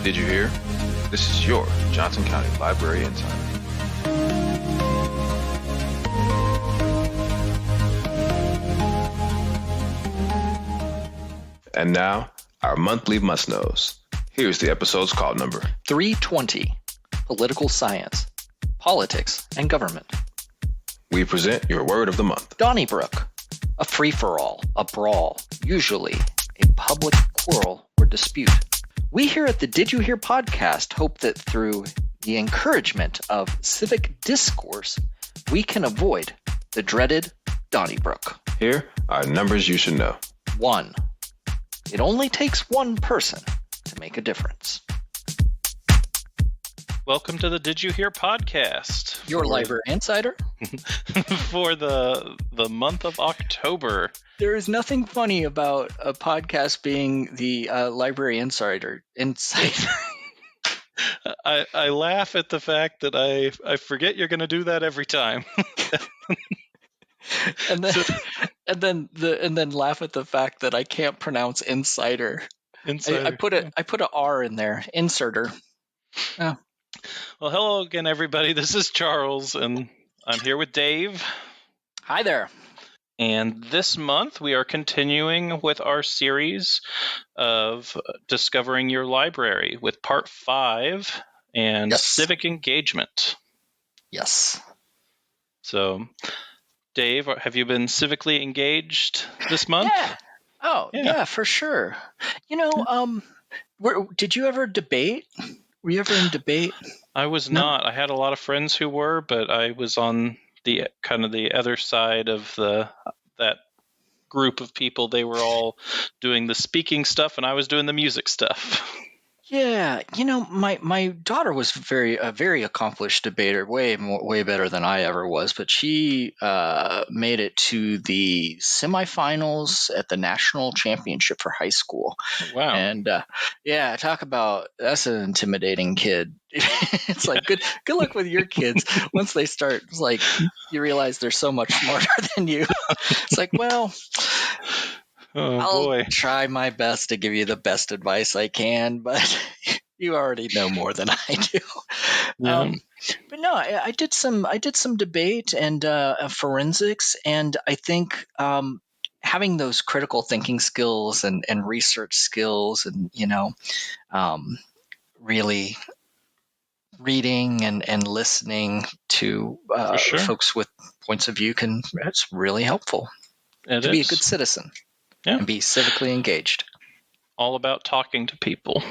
Did you hear? This is your Johnson County Library Insider. And now, our monthly must-knows. Here's the episode's call number. 320, Political Science, Politics, and Government. We present your word of the month. Donnybrook, a free-for-all, a brawl, usually a public quarrel or dispute. We here at the Did You Hear podcast hope that through the encouragement of civic discourse, we can avoid the dreaded Donnybrook. Here are numbers you should know. 1. It only takes one person to make a difference. Welcome to the Did You Hear podcast. Your library insider. For the month of October. There is nothing funny about a podcast being the library insider. I laugh at the fact that I forget you're going to do that every time. and then laugh at the fact that I can't pronounce insider. I put a R in there. Inserter. Oh. Well, hello again, everybody. This is Charles, and I'm here with Dave. Hi there. And this month, we are continuing with our series of Discovering Your Library with Part 5 and Civic Engagement. Yes. So, Dave, have you been civically engaged this month? Yeah. Oh, yeah, for sure. You know, did you ever debate? Were you ever in debate? I was not. I had a lot of friends who were, but I was on the kind of the other side of that group of people. They were all doing the speaking stuff, and I was doing the music stuff. Yeah, you know, my daughter was a very accomplished debater, way better than I ever was. But she made it to the semifinals at the national championship for high school. Wow! And talk about that's an intimidating kid. It's like good luck with your kids. Once they start, it's like you realize they're so much smarter than you. It's like, well. I'll try my best to give you the best advice I can, but you already know more than I do. Yeah. But no, I did some debate and forensics, and I think having those critical thinking skills and research skills, and really reading and listening to folks with points of view that's really helpful to be a good citizen. Yeah. And be civically engaged. All about talking to people,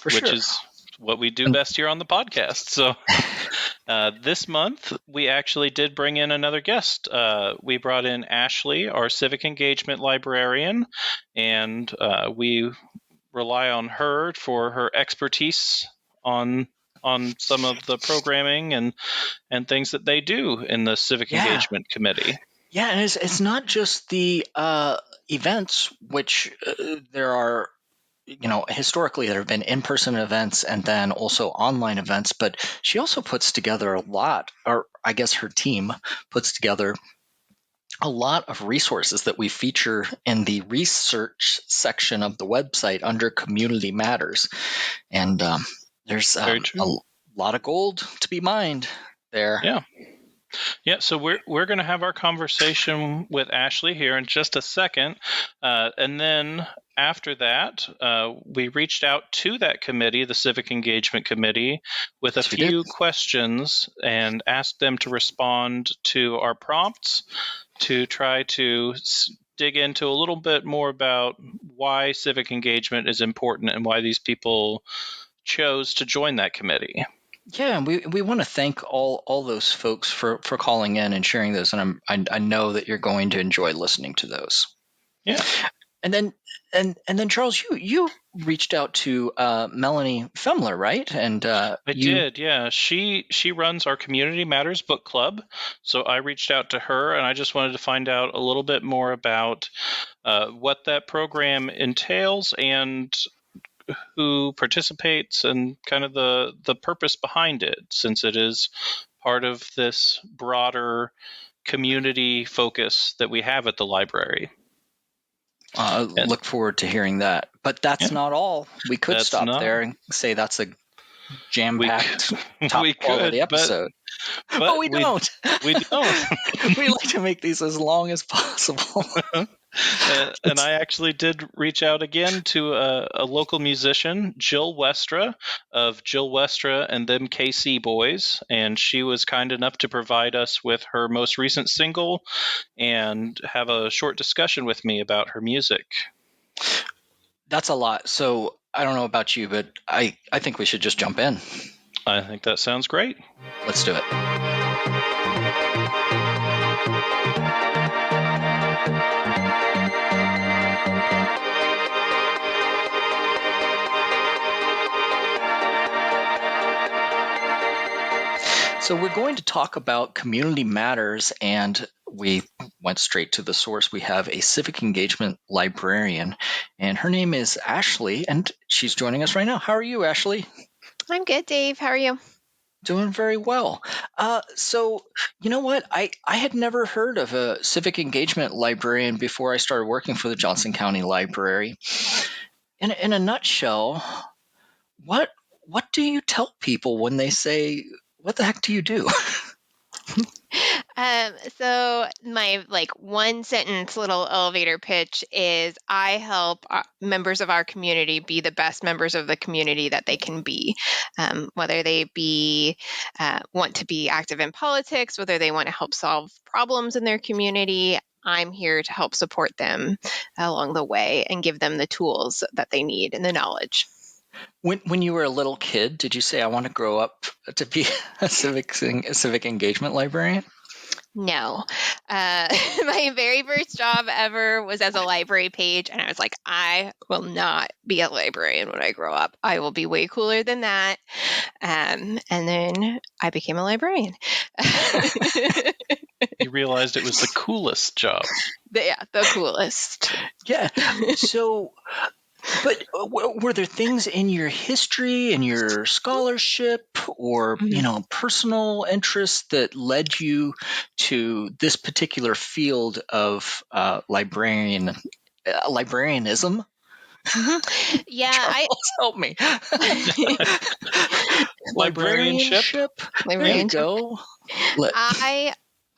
which is what we do best here on the podcast. So this month, we actually did bring in another guest. We brought in Ashley, our Civic Engagement Librarian, and we rely on her for her expertise on some of the programming and things that they do in the Civic Engagement Committee. Yeah, and it's not just the events, which there are, historically there have been in-person events and then also online events, but she also puts together a lot, or I guess her team puts together a lot of resources that we feature in the research section of the website under Community Matters. And there's a lot of gold to be mined there. Yeah. Yeah, so we're going to have our conversation with Ashley here in just a second, and then after that, we reached out to that committee, the Civic Engagement Committee, with a few questions and asked them to respond to our prompts to try to dig into a little bit more about why civic engagement is important and why these people chose to join that committee. Yeah, and we want to thank all those folks for calling in and sharing those, and I know that you're going to enjoy listening to those. Yeah, and then Charles, you reached out to Melanie Fuemmeler, right? And I did, yeah. She runs our Community Matters book club, so I reached out to her, and I just wanted to find out a little bit more about what that program entails and who participates and kind of the purpose behind it, since it is part of this broader community focus that we have at the library. And- Look forward to hearing that. But that's not all. We could That's stop not- there and say that's a jam-packed, we top-quality could, episode. but we don't. We don't. We like to make these as long as possible. And I actually did reach out again to a local musician, Jill Westra of Jill Westra and them KC Boys, and she was kind enough to provide us with her most recent single and have a short discussion with me about her music. That's a lot. So I don't know about you, but I think we should just jump in. I think that sounds great. Let's do it. So we're going to talk about community matters, and we went straight to the source. We have a civic engagement librarian, and her name is Ashley, and she's joining us right now. How are you, Ashley? I'm good, Dave. How are you? Doing very well. So you know what? I had never heard of a civic engagement librarian before I started working for the Johnson County Library. In a nutshell, what do you tell people when they say, "What the heck do you do?" So my one sentence little elevator pitch is I help members of our community be the best members of the community that they can be, whether they be want to be active in politics, whether they want to help solve problems in their community. I'm here to help support them along the way and give them the tools that they need and the knowledge. When you were a little kid, did you say, "I want to grow up to be a civic engagement librarian"? No. My very first job ever was as a library page, and I was like, I will not be a librarian when I grow up. I will be way cooler than that. And then I became a librarian. You realized it was the coolest job. The coolest. Yeah. So, but were there things in your history and your scholarship or, personal interests that led you to this particular field of librarianism? Yeah, Charles, help me. Librarianship. There you go.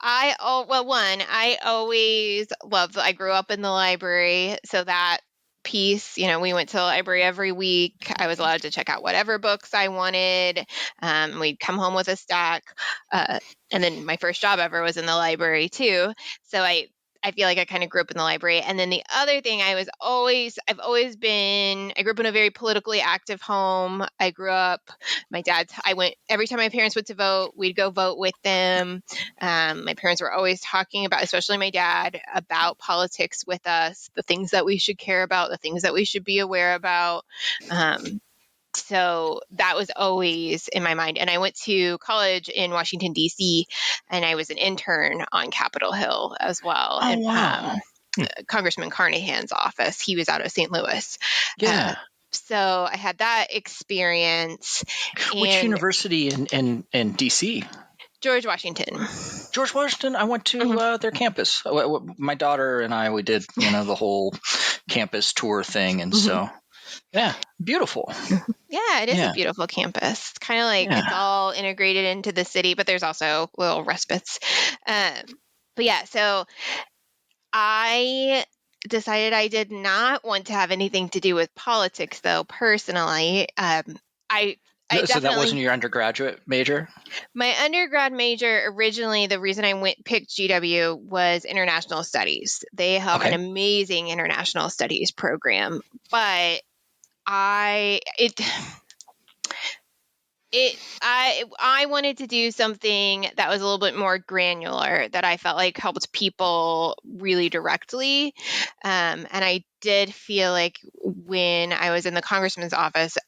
I always loved, I grew up in the library, so that piece, we went to the library every week. I was allowed to check out whatever books I wanted. We'd come home with a stack. And then my first job ever was in the library too. So I feel like I kind of grew up in the library. And then the other thing, I grew up in a very politically active home. I grew up, every time my parents went to vote, we'd go vote with them. My parents were always talking about, especially my dad, about politics with us, the things that we should care about, the things that we should be aware about. So that was always in my mind. And I went to college in Washington, D.C., and I was an intern on Capitol Hill as well. Oh, wow. Congressman Carnahan's office. He was out of St. Louis. Yeah. So I had that experience. Which university in D.C.? George Washington. George Washington. I went to their campus. My daughter and I, we did, the whole campus tour thing. And so, yeah, beautiful. Yeah, it is a beautiful campus. It's kind of like it's all integrated into the city, but there's also little respites. But yeah, so I decided I did not want to have anything to do with politics, though, personally. So that wasn't your undergraduate major? My undergrad major, originally, the reason I picked GW was international studies. They have an amazing international studies program, but I wanted to do something that was a little bit more granular, that I felt like helped people really directly. And I did feel like when I was in the congressman's office,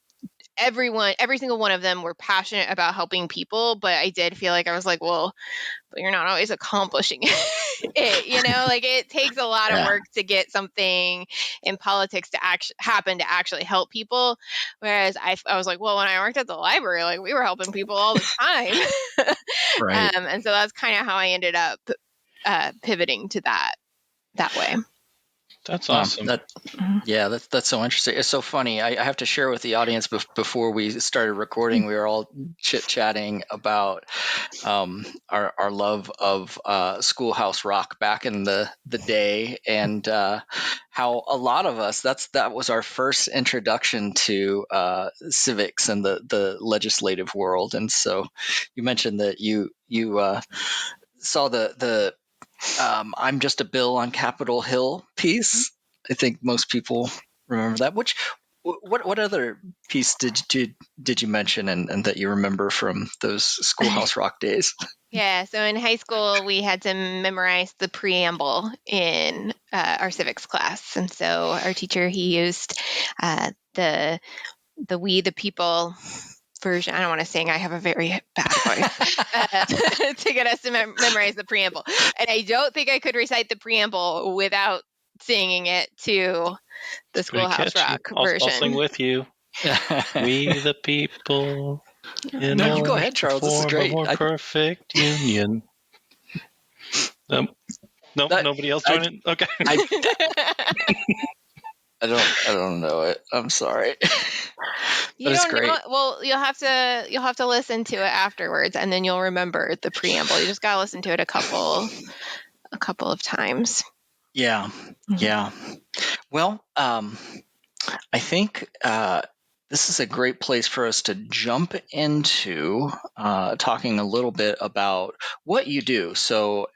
every single one of them were passionate about helping people, but I did feel like I was like, well, but you're not always accomplishing it. It takes a lot of work to get something in politics to happen to actually help people. Whereas I was like, well, when I worked at the library, we were helping people all the time. Right. And so that's kind of how I ended up pivoting to that way. That's awesome. That's so interesting. It's so funny. I have to share with the audience before we started recording, we were all chit-chatting about our love of Schoolhouse Rock back in the day, and how a lot of us, that was our first introduction to civics and the legislative world. And so you mentioned that you saw the I'm Just a Bill on Capitol Hill piece. I think most people remember that. What other piece did you mention and that you remember from those Schoolhouse Rock days? Yeah, so in high school, we had to memorize the preamble in our civics class. And so our teacher, he used the We the People version. I don't want to sing. I have a very bad voice to get us to memorize the preamble. And I don't think I could recite the preamble without singing it to the Schoolhouse Rock version. I'll sing with you. We the people. No, you go ahead, Charles. This is great. A more perfect union. Nobody else join it? Okay. I don't know it. I'm sorry. You don't know it? Well, you'll have to listen to it afterwards, and then you'll remember the preamble. You just gotta listen to it a couple of times. Yeah. Well, I think this is a great place for us to jump into talking a little bit about what you do. So,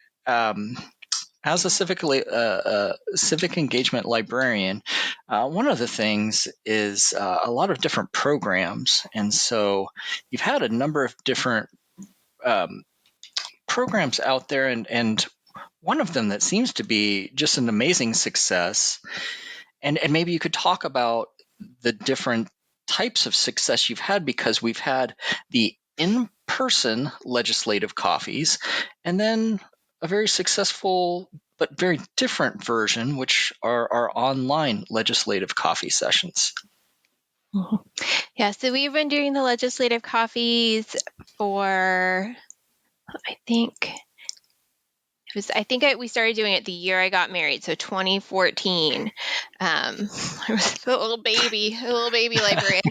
as a civic engagement librarian, one of the things is a lot of different programs. And so you've had a number of different programs out there, and one of them that seems to be just an amazing success. And maybe you could talk about the different types of success you've had, because we've had the in-person legislative coffees, and then a very successful but very different version, which are our online legislative coffee sessions. Yeah, so we've been doing the legislative coffees for, we started doing it the year I got married, so 2014. I was a little baby librarian.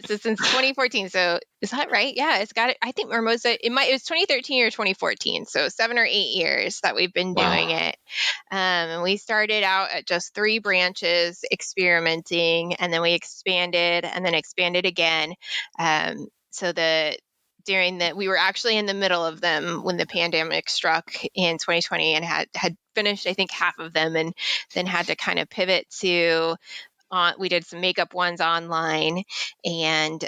So since 2014. So is that right? Yeah, it's got it. I think it was 2013 or 2014. So 7 or 8 years that we've been doing it. And we started out at just 3 branches experimenting, and then we expanded again. We were actually in the middle of them when the pandemic struck in 2020, and had finished, I think, half of them, and then had to kind of pivot to we did some makeup ones online, and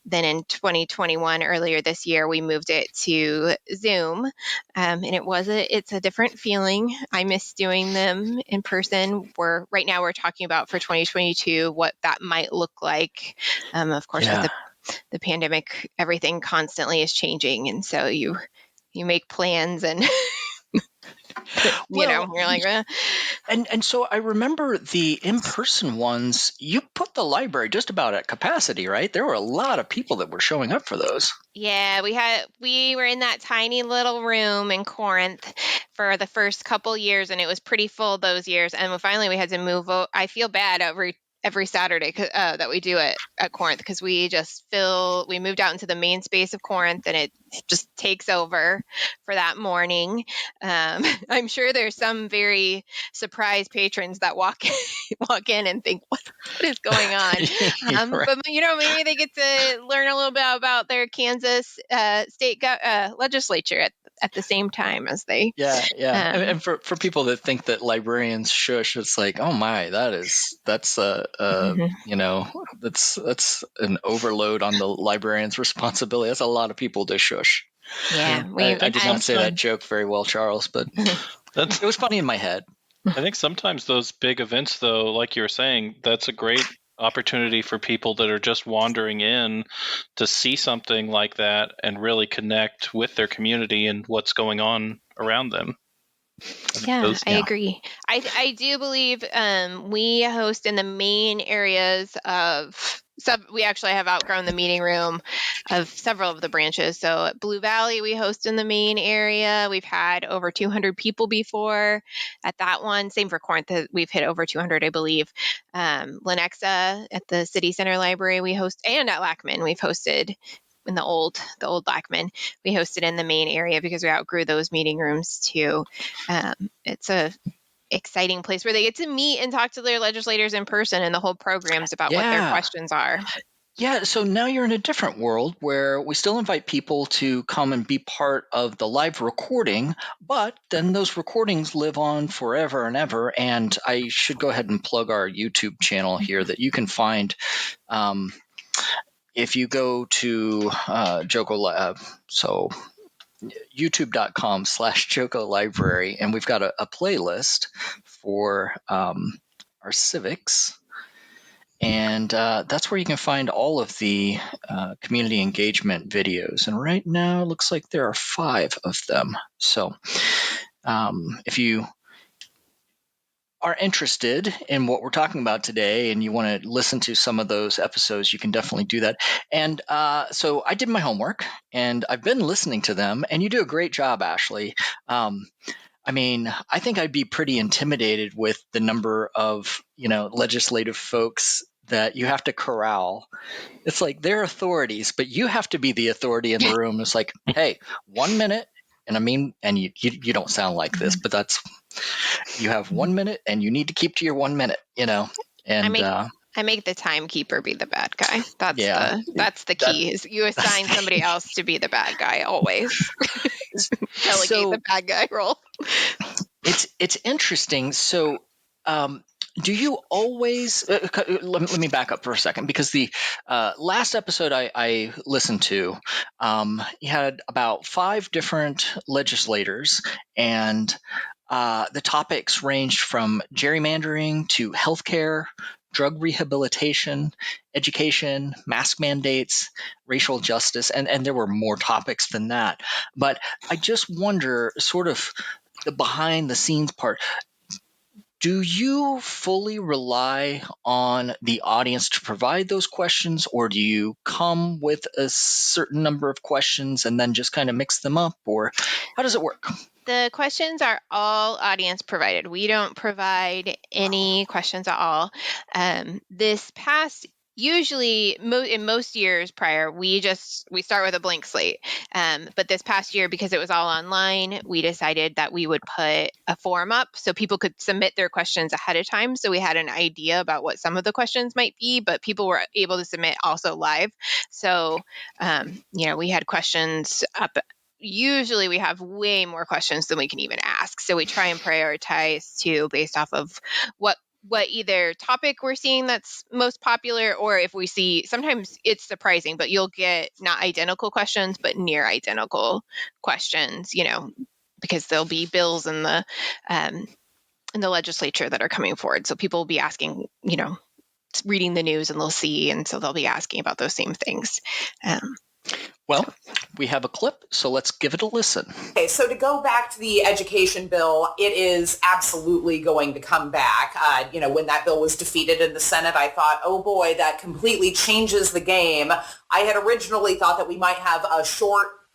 then in 2021, earlier this year, we moved it to Zoom, and it's a different feeling. I miss doing them in person. Right now we're talking about for 2022 what that might look like. Of course, with the pandemic, everything constantly is changing, and so you make plans and you're like, and so I remember the in-person ones, you put the library just about at capacity, right? There were a lot of people that were showing up for those. Yeah, we were in that tiny little room in Corinth for the first couple years, and it was pretty full those years, and finally we had to move. I feel bad every Saturday that we do it at Corinth, because we moved out into the main space of Corinth, and it just takes over for that morning. I'm sure there's some very surprised patrons that walk in and think, what is going on? Right. But maybe they get to learn a little bit about their Kansas state legislature at the same time as they. Yeah. And for people that think that librarians shush, it's like, oh my, that's that's an overload on the librarian's responsibility. That's a lot of people to shush. Yeah, I did not say that joke very well, Charles, but it was funny in my head. I think sometimes those big events, though, like you were saying, that's a great opportunity for people that are just wandering in to see something like that and really connect with their community and what's going on around them. I agree. I do believe we host in the main areas of we actually have outgrown the meeting room of several of the branches. So at Blue Valley, we host in the main area. We've had over 200 people before at that one. Same for Corinth. We've hit over 200, I believe. Lenexa at the City Center Library, we host, and at Lackman, we've hosted in the old Lackman. We hosted in the main area because we outgrew those meeting rooms too. It's a exciting place where they get to meet and talk to their legislators in person, and the whole program's about what their questions are. Yeah, so now you're in a different world where we still invite people to come and be part of the live recording, but then those recordings live on forever and ever. And I should go ahead and plug our YouTube channel here that you can find if you go to Joko Lab. So youtube.com/Joko Library, and we've got a playlist for our civics, and that's where you can find all of the community engagement videos. And right now, it looks like there are 5 of them. So if you are interested in what we're talking about today and you want to listen to some of those episodes, you can definitely do that. And so I did my homework and I've been listening to them, and you do a great job, Ashley. I mean, I think I'd be pretty intimidated with the number of, legislative folks that you have to corral. It's like they're authorities, but you have to be the authority in the room. It's like, hey, 1 minute. And you don't sound like this, but you have 1 minute and you need to keep to your 1 minute, and I make the timekeeper be the bad guy. That's the key. Is you assign somebody else to be the bad guy always. Delegate the bad guy role. It's interesting. So, do you always? Let me back up for a second, because the last episode I listened to, you had about 5 different legislators, and the topics ranged from gerrymandering to healthcare, drug rehabilitation, education, mask mandates, racial justice, and there were more topics than that. But I just wonder, sort of the behind the scenes part, do you fully rely on the audience to provide those questions, or do you come with a certain number of questions and then just kind of mix them up, or how does it work? The questions are all audience provided. We don't provide any questions at all. This past, usually in most years prior, we start with a blank slate. But this past year, because it was all online, we decided that we would put a form up so people could submit their questions ahead of time. So we had an idea about what some of the questions might be, but people were able to submit also live. So, we had questions up. Usually we have way more questions than we can even ask. So we try and prioritize based off of what either topic we're seeing that's most popular, or if we see, sometimes it's surprising, but you'll get not identical questions, but near identical questions, because there'll be bills in the legislature that are coming forward. So people will be asking, reading the news, and they'll see, and so they'll be asking about those same things. Well, we have a clip, so let's give it a listen. Okay, so to go back to the education bill, it is absolutely going to come back. When that bill was defeated in the Senate, I thought, oh boy, that completely changes the game. I had originally thought that we might have a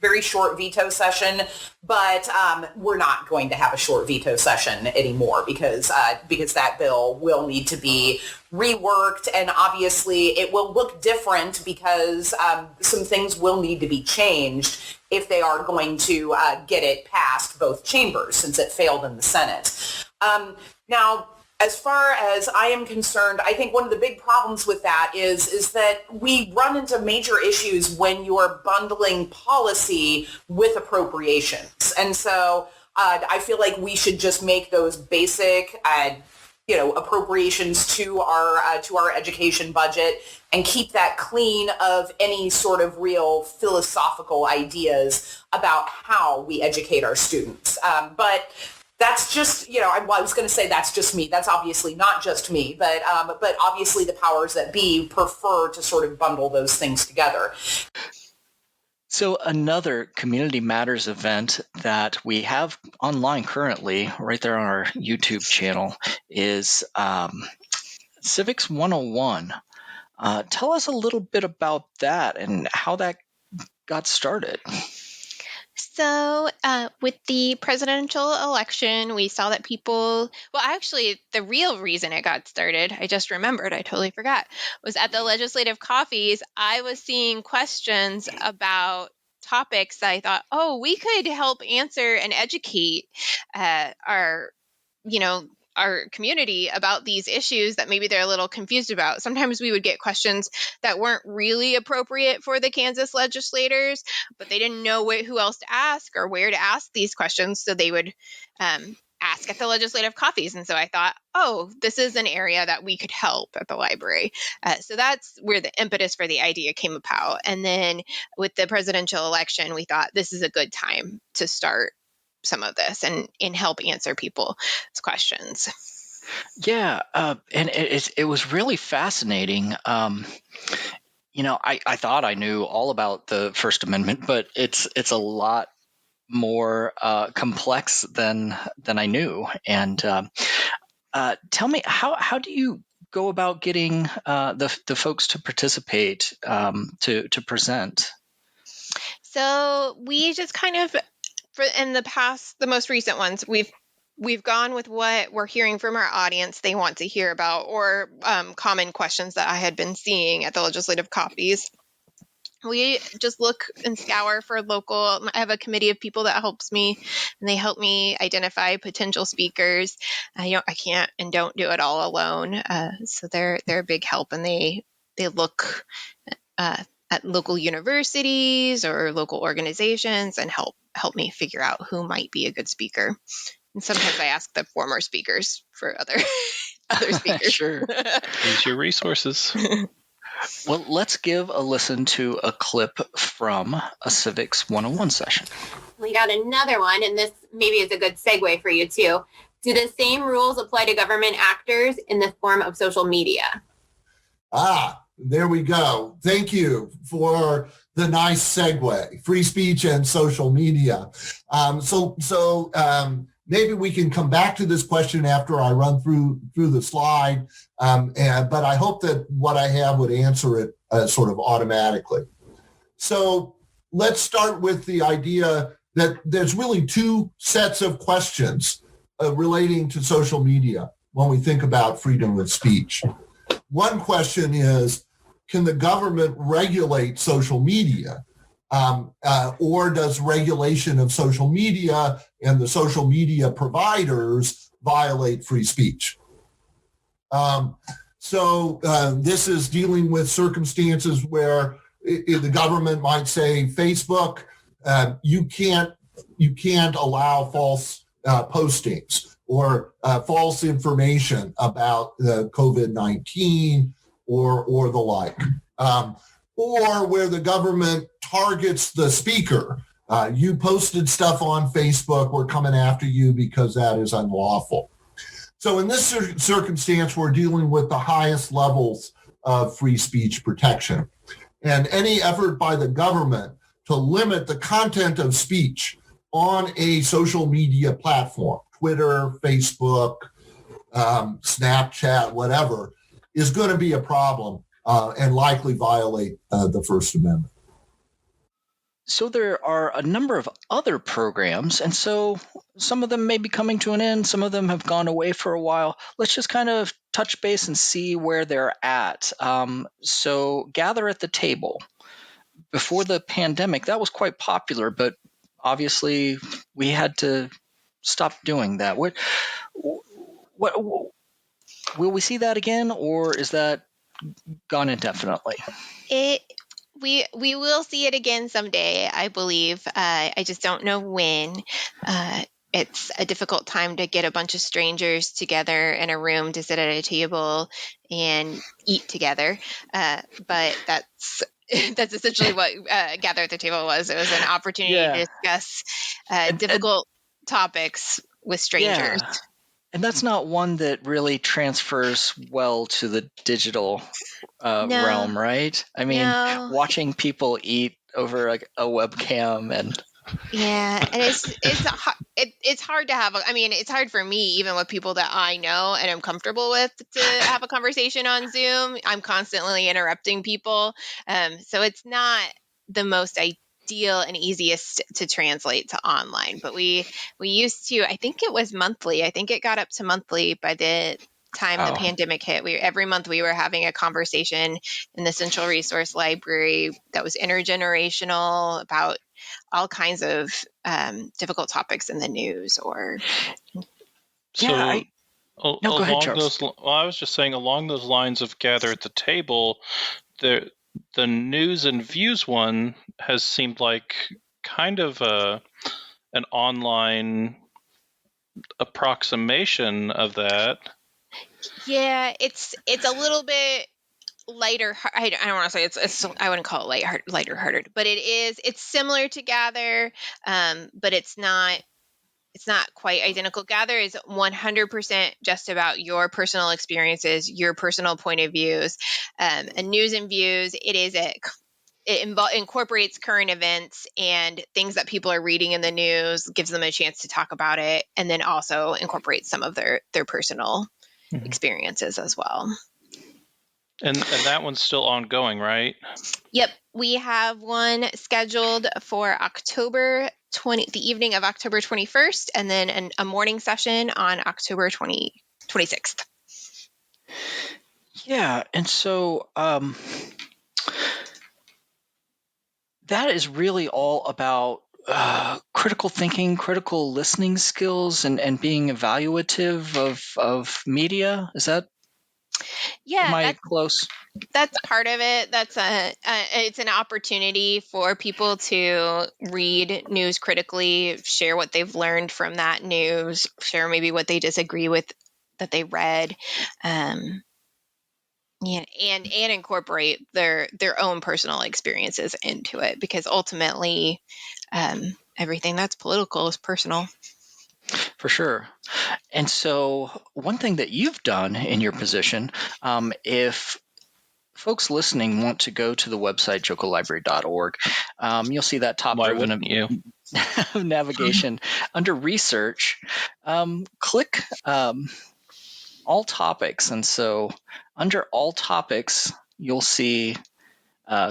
very short veto session, but we're not going to have a short veto session anymore because that bill will need to be reworked, and obviously it will look different because some things will need to be changed if they are going to get it past both chambers, since it failed in the Senate. Now, as far as I am concerned, I think one of the big problems with that is that we run into major issues when you're bundling policy with appropriations. And so I feel like we should just make those basic appropriations to our education budget and keep that clean of any sort of real philosophical ideas about how we educate our students. But that's just, I was going to say that's just me. That's obviously not just me, but obviously the powers that be prefer to sort of bundle those things together. So another Community Matters event that we have online currently, right there on our YouTube channel, is Civics 101. Tell us a little bit about that and how that got started. So with the presidential election, we saw that people, well, actually, the real reason it got started, I just remembered, I totally forgot, was at the legislative coffees. I was seeing questions about topics that I thought, oh, we could help answer and educate our community about these issues that maybe they're a little confused about. Sometimes we would get questions that weren't really appropriate for the Kansas legislators, but they didn't know who else to ask or where to ask these questions. So they would ask at the legislative coffees. And so I thought, oh, this is an area that we could help at the library. So that's where the impetus for the idea came about. And then with the presidential election, we thought this is a good time to start some of this and help answer people's questions. Yeah, and it was really fascinating. I thought I knew all about the First Amendment, but it's a lot more complex than I knew. And tell me, how do you go about getting the folks to participate, to present? So we just kind of, in the most recent ones, we've gone with what we're hearing from our audience they want to hear about, or common questions that I had been seeing at the legislative coffees. We just look and scour for local. I have a committee of people that helps me, and they help me identify potential speakers. I can't and don't do it all alone. So they're a big help, and they look at local universities or local organizations and help me figure out who might be a good speaker. And sometimes I ask the former speakers for other speakers. Sure. Use your resources. Well, let's give a listen to a clip from a Civics 101 session. We got another one, and this maybe is a good segue for you too. Do the same rules apply to government actors in the form of social media? There we go. Thank you for the nice segue. Free speech and social media. Maybe we can come back to this question after I run through the slide, but I hope that what I have would answer it sort of automatically. So let's start with the idea that there's really two sets of questions relating to social media when we think about freedom of speech. One question is, can the government regulate social media? Or does regulation of social media and the social media providers violate free speech? This is dealing with circumstances where the government might say, Facebook, you can't allow false postings or false information about COVID-19 or the like. Or where the government targets the speaker. You posted stuff on Facebook, we're coming after you because that is unlawful. So in this circumstance, we're dealing with the highest levels of free speech protection. And any effort by the government to limit the content of speech on a social media platform, Twitter, Facebook, Snapchat, whatever, is going to be a problem and likely violate the First Amendment. So there are a number of other programs, and so some of them may be coming to an end. Some of them have gone away for a while. Let's just kind of touch base and see where they're at. So Gather at the Table. Before the pandemic, that was quite popular, but obviously we had to stop doing that. What will we see that again, or is that gone indefinitely? We will see it again someday, I believe. I just don't know when. It's a difficult time to get a bunch of strangers together in a room to sit at a table and eat together. But that's essentially what Gather at the Table was. It was an opportunity to discuss difficult topics with strangers. Yeah. And that's not one that really transfers well to the digital realm, right? I mean, watching people eat over like a webcam and Yeah, and it's hard to have. I mean, it's hard for me, even with people that I know and I'm comfortable with, to have a conversation on Zoom. I'm constantly interrupting people, so it's not the most ideal and easiest to translate to online. But we used to. I think it was monthly. I think it got up to monthly by the time the pandemic hit. Every month we were having a conversation in the Central Resource Library that was intergenerational about all kinds of difficult topics in the news. Or Yeah, So no, go ahead, along Charles. I was just saying, along those lines of gather at the table, the news and views one has seemed like kind of an online approximation of that. Yeah, it's a little bit lighter. I don't want to say it's I wouldn't call it lighter hearted, but it's similar to Gather, but it's not quite identical. Gather is 100% just about your personal experiences, your personal point of views. And News and Views, it incorporates current events and things that people are reading in the news, gives them a chance to talk about it, and then also incorporates some of their personal experiences as well. And that one's still ongoing, right? Yep, we have one scheduled for the evening of October 21st, and then a morning session on October 26th. Yeah, and so that is really all about critical thinking, critical listening skills, and being evaluative of media. Is that? Yeah, am I close? That's part of it. That's it's an opportunity for people to read news critically, share what they've learned from that news, share maybe what they disagree with that they read, and incorporate their own personal experiences into it, because ultimately, everything that's political is personal. For sure. And so one thing that you've done in your position, if folks listening want to go to the website jocolibrary.org, you'll see that top ribbon of navigation under research. Click all topics. And so under all topics, you'll see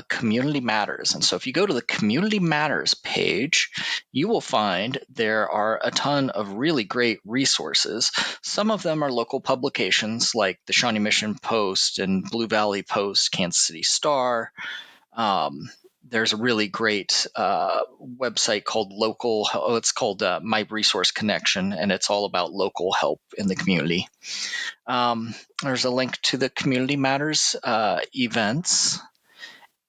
Community Matters. And so if you go to the Community Matters page, you will find there are a ton of really great resources. Some of them are local publications like the Shawnee Mission Post and Blue Valley Post, Kansas City Star. There's a really great website called it's called My Resource Connection, and it's all about local help in the community. There's a link to the Community Matters events.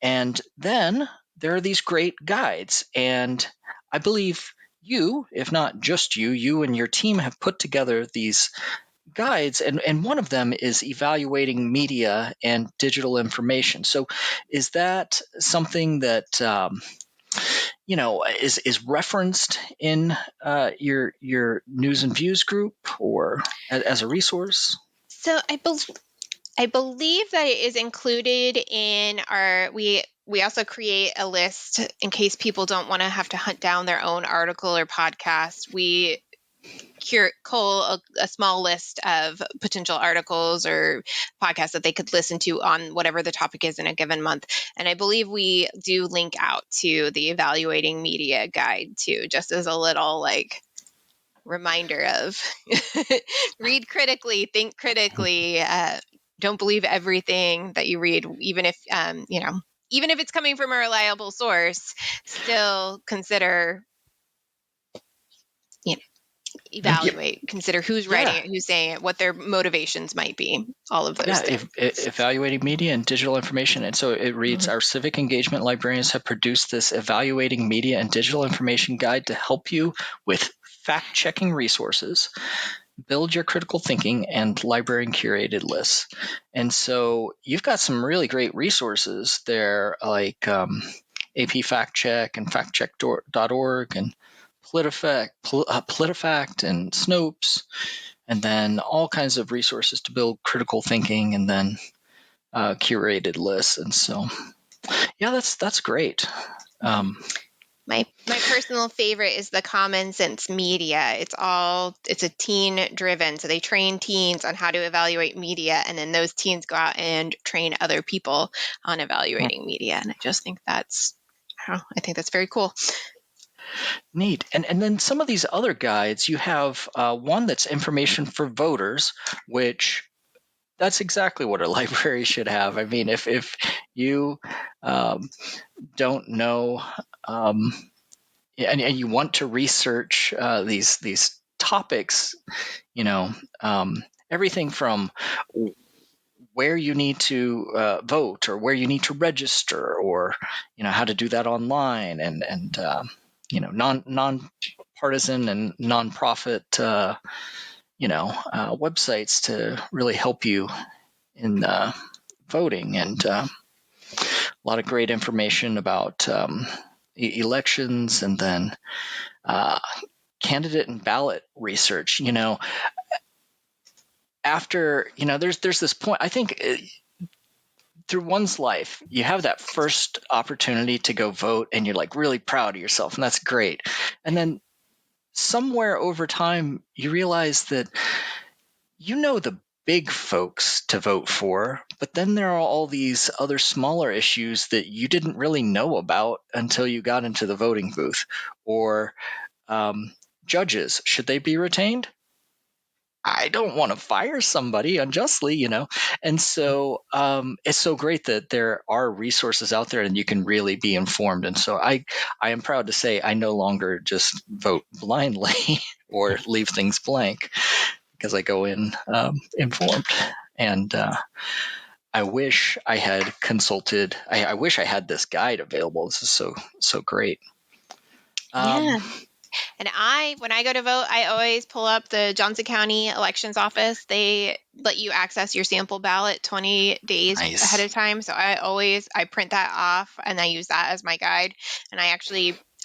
And then there are these great guides. And I believe you, if not just you and your team have put together these guides. And one of them is evaluating media and digital information. So is that something that is referenced in your News and Views group or as a resource? So I believe that it is included in we also create a list in case people don't want to have to hunt down their own article or podcast. We cull a small list of potential articles or podcasts that they could listen to on whatever the topic is in a given month. And I believe we do link out to the Evaluating Media Guide too, just as a little reminder of read critically, think critically, don't believe everything that you read, even if it's coming from a reliable source. Still consider, evaluate, consider who's writing it, who's saying it, what their motivations might be, all of those things. Evaluating media and digital information. And so it reads, Our Civic Engagement Librarians have produced this Evaluating Media and Digital Information Guide to help you with fact-checking resources, build your critical thinking, and library and curated lists. And so you've got some really great resources there, like AP Fact Check and factcheck.org and PolitiFact and Snopes, and then all kinds of resources to build critical thinking, and then curated lists. And so, yeah, that's great. My personal favorite is the Common Sense Media. It's a teen driven. So they train teens on how to evaluate media, and then those teens go out and train other people on evaluating media. And I just think I think that's very cool. Neat. And then some of these other guides, you have one that's information for voters, which that's exactly what a library should have. I mean, if you don't know and you want to research these topics, everything from where you need to vote or where you need to register, or how to do that online, and non-partisan and nonprofit websites to really help you in voting, and a lot of great information about elections, and then candidate and ballot research. After there's this point, I think, through one's life, you have that first opportunity to go vote, and you're like really proud of yourself, and that's great. And then somewhere over time, you realize that the big folks to vote for, but then there are all these other smaller issues that you didn't really know about until you got into the voting booth. Or judges, should they be retained? I don't want to fire somebody unjustly, And so it's so great that there are resources out there and you can really be informed. And so I am proud to say I no longer just vote blindly or leave things blank, because I go in informed. And I wish I had consulted. I wish I had this guide available. This is so great. Yeah. And when I go to vote, I always pull up the Johnson County Elections Office. They let you access your sample ballot 20 days ahead of time. So I print that off and I use that as my guide. And I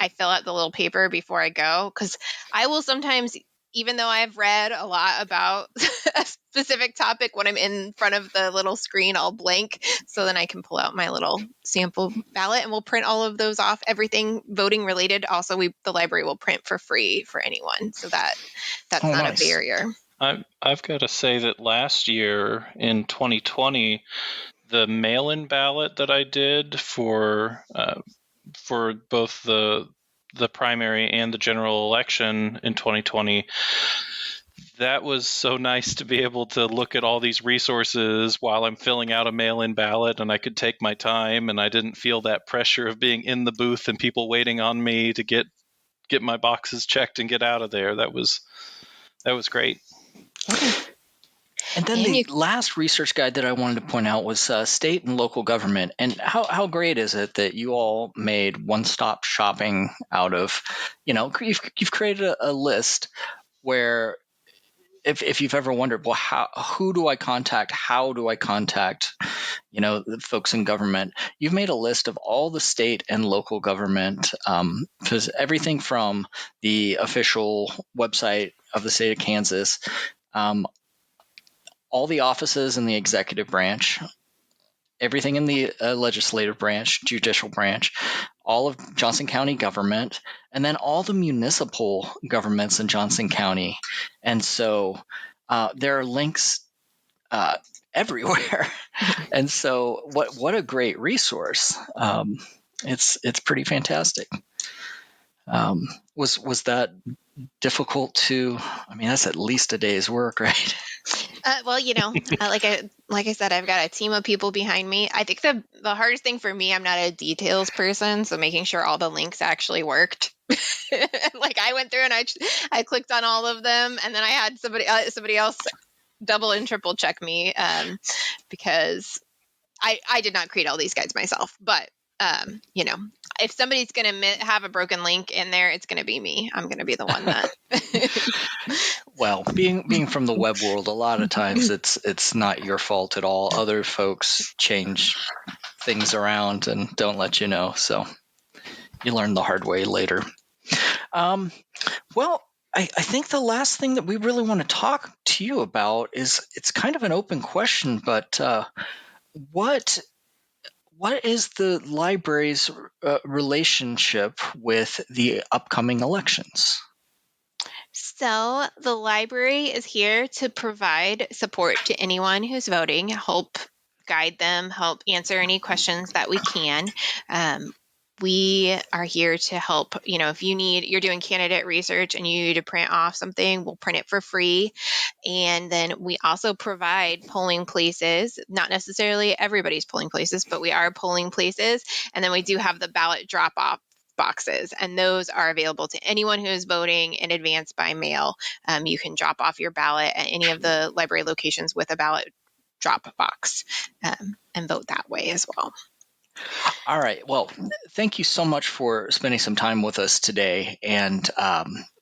fill out the little paper before I go, because I will sometimes, even though I've read a lot about a specific topic, when I'm in front of the little screen, I'll blank. So then I can pull out my little sample ballot, and we'll print all of those off. Everything voting related. Also, the library will print for free for anyone. So that's not a barrier. I've got to say that last year in 2020, the mail-in ballot that I did for both the primary and the general election in 2020, that was so nice to be able to look at all these resources while I'm filling out a mail-in ballot, and I could take my time, and I didn't feel that pressure of being in the booth and people waiting on me to get my boxes checked and get out of there. That was great. And then the last research guide that I wanted to point out was state and local government. And how great is it that you all made one-stop shopping out of, you've created a list where if you've ever wondered, well, who do I contact? How do I contact, the folks in government? You've made a list of all the state and local government, because everything from the official website of the state of Kansas, all the offices in the executive branch, everything in the legislative branch, judicial branch, all of Johnson County government, and then all the municipal governments in Johnson County. And so there are links everywhere. And so what a great resource. It's pretty fantastic. Was that difficult to? I mean, that's at least a day's work, right? Well, like I said, I've got a team of people behind me. I think the hardest thing for me, I'm not a details person, so making sure all the links actually worked. Like I went through and I clicked on all of them, and then I had somebody else double and triple check me, because I did not create all these guides myself. But if somebody's going to have a broken link in there, it's going to be me. I'm going to be the one that. Well, being from the web world, a lot of times it's not your fault at all. Other folks change things around and don't let you know. So you learn the hard way later. Well, I think the last thing that we really want to talk to you about is, it's kind of an open question, but what what is the library's relationship with the upcoming elections? So the library is here to provide support to anyone who's voting, help guide them, help answer any questions that we can. We are here to help, if you're doing candidate research and you need to print off something, we'll print it for free. And then we also provide polling places, not necessarily everybody's polling places, but we are polling places. And then we do have the ballot drop-off boxes, and those are available to anyone who is voting in advance by mail. You can drop off your ballot at any of the library locations with a ballot drop box and vote that way as well. All right. Well, thank you so much for spending some time with us today. And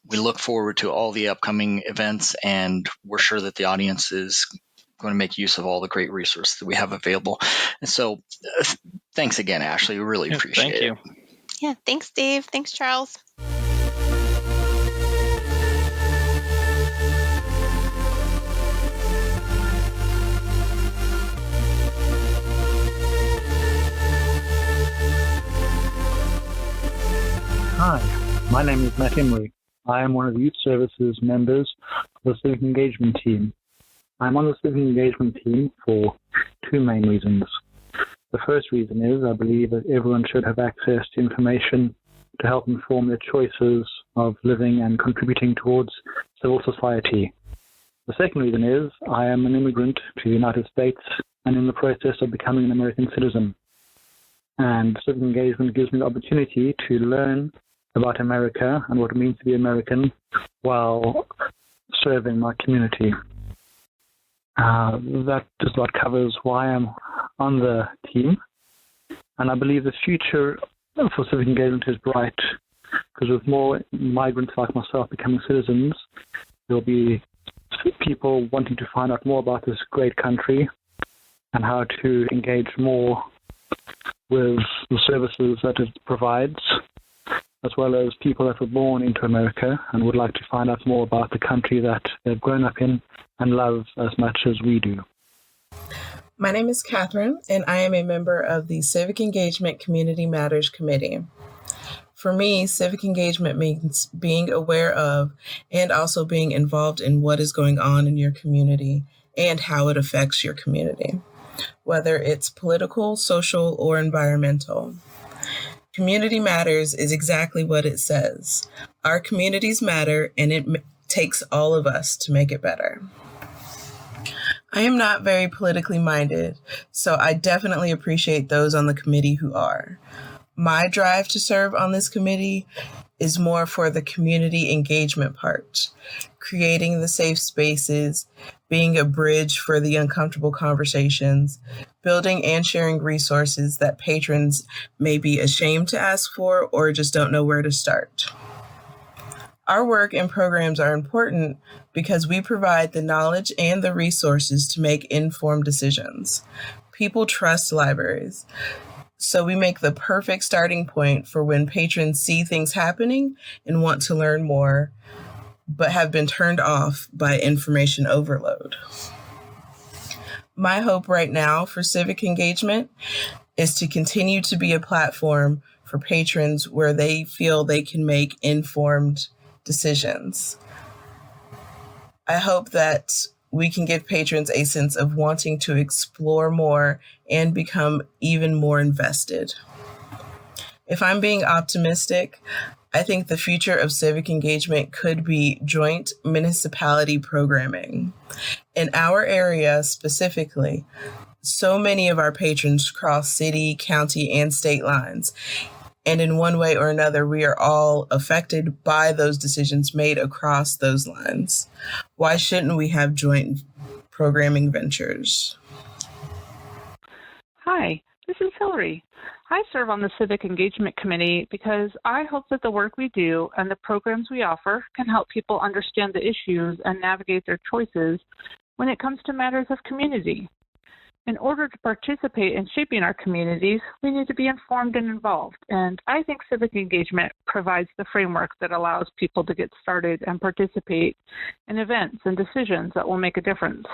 we look forward to all the upcoming events, and we're sure that the audience is going to make use of all the great resources that we have available. And so thanks again, Ashley. We really appreciate it. Thank you. Yeah. Thanks, Dave. Thanks, Charles. Hi, my name is Matt Emery. I am one of the Youth Services members of the Civic Engagement team. I'm on the Civic Engagement team for two main reasons. The first reason is I believe that everyone should have access to information to help inform their choices of living and contributing towards civil society. The second reason is I am an immigrant to the United States and in the process of becoming an American citizen. And Civic Engagement gives me the opportunity to learn about America and what it means to be American while serving my community. That just about covers why I'm on the team. And I believe the future for civic engagement is bright, because with more migrants like myself becoming citizens, there'll be people wanting to find out more about this great country and how to engage more with the services that it provides, as well as people that were born into America and would like to find out more about the country that they've grown up in and love as much as we do. My name is Catherine, and I am a member of the Civic Engagement Community Matters Committee. For me, civic engagement means being aware of and also being involved in what is going on in your community and how it affects your community, whether it's political, social, or environmental. Community Matters is exactly what it says. Our communities matter, and it takes all of us to make it better. I am not very politically minded, so I definitely appreciate those on the committee who are. My drive to serve on this committee is more for the community engagement part, creating the safe spaces, being a bridge for the uncomfortable conversations, building and sharing resources that patrons may be ashamed to ask for or just don't know where to start. Our work and programs are important because we provide the knowledge and the resources to make informed decisions. People trust libraries, so we make the perfect starting point for when patrons see things happening and want to learn more, but have been turned off by information overload. My hope right now for civic engagement is to continue to be a platform for patrons where they feel they can make informed decisions. I hope that we can give patrons a sense of wanting to explore more and become even more invested. If I'm being optimistic, I think the future of civic engagement could be joint municipality programming. In our area specifically, so many of our patrons cross city, county, and state lines. And in one way or another, we are all affected by those decisions made across those lines. Why shouldn't we have joint programming ventures? Hi, this is Hillary. I serve on the Civic Engagement Committee because I hope that the work we do and the programs we offer can help people understand the issues and navigate their choices when it comes to matters of community. In order to participate in shaping our communities, we need to be informed and involved, and I think civic engagement provides the framework that allows people to get started and participate in events and decisions that will make a difference.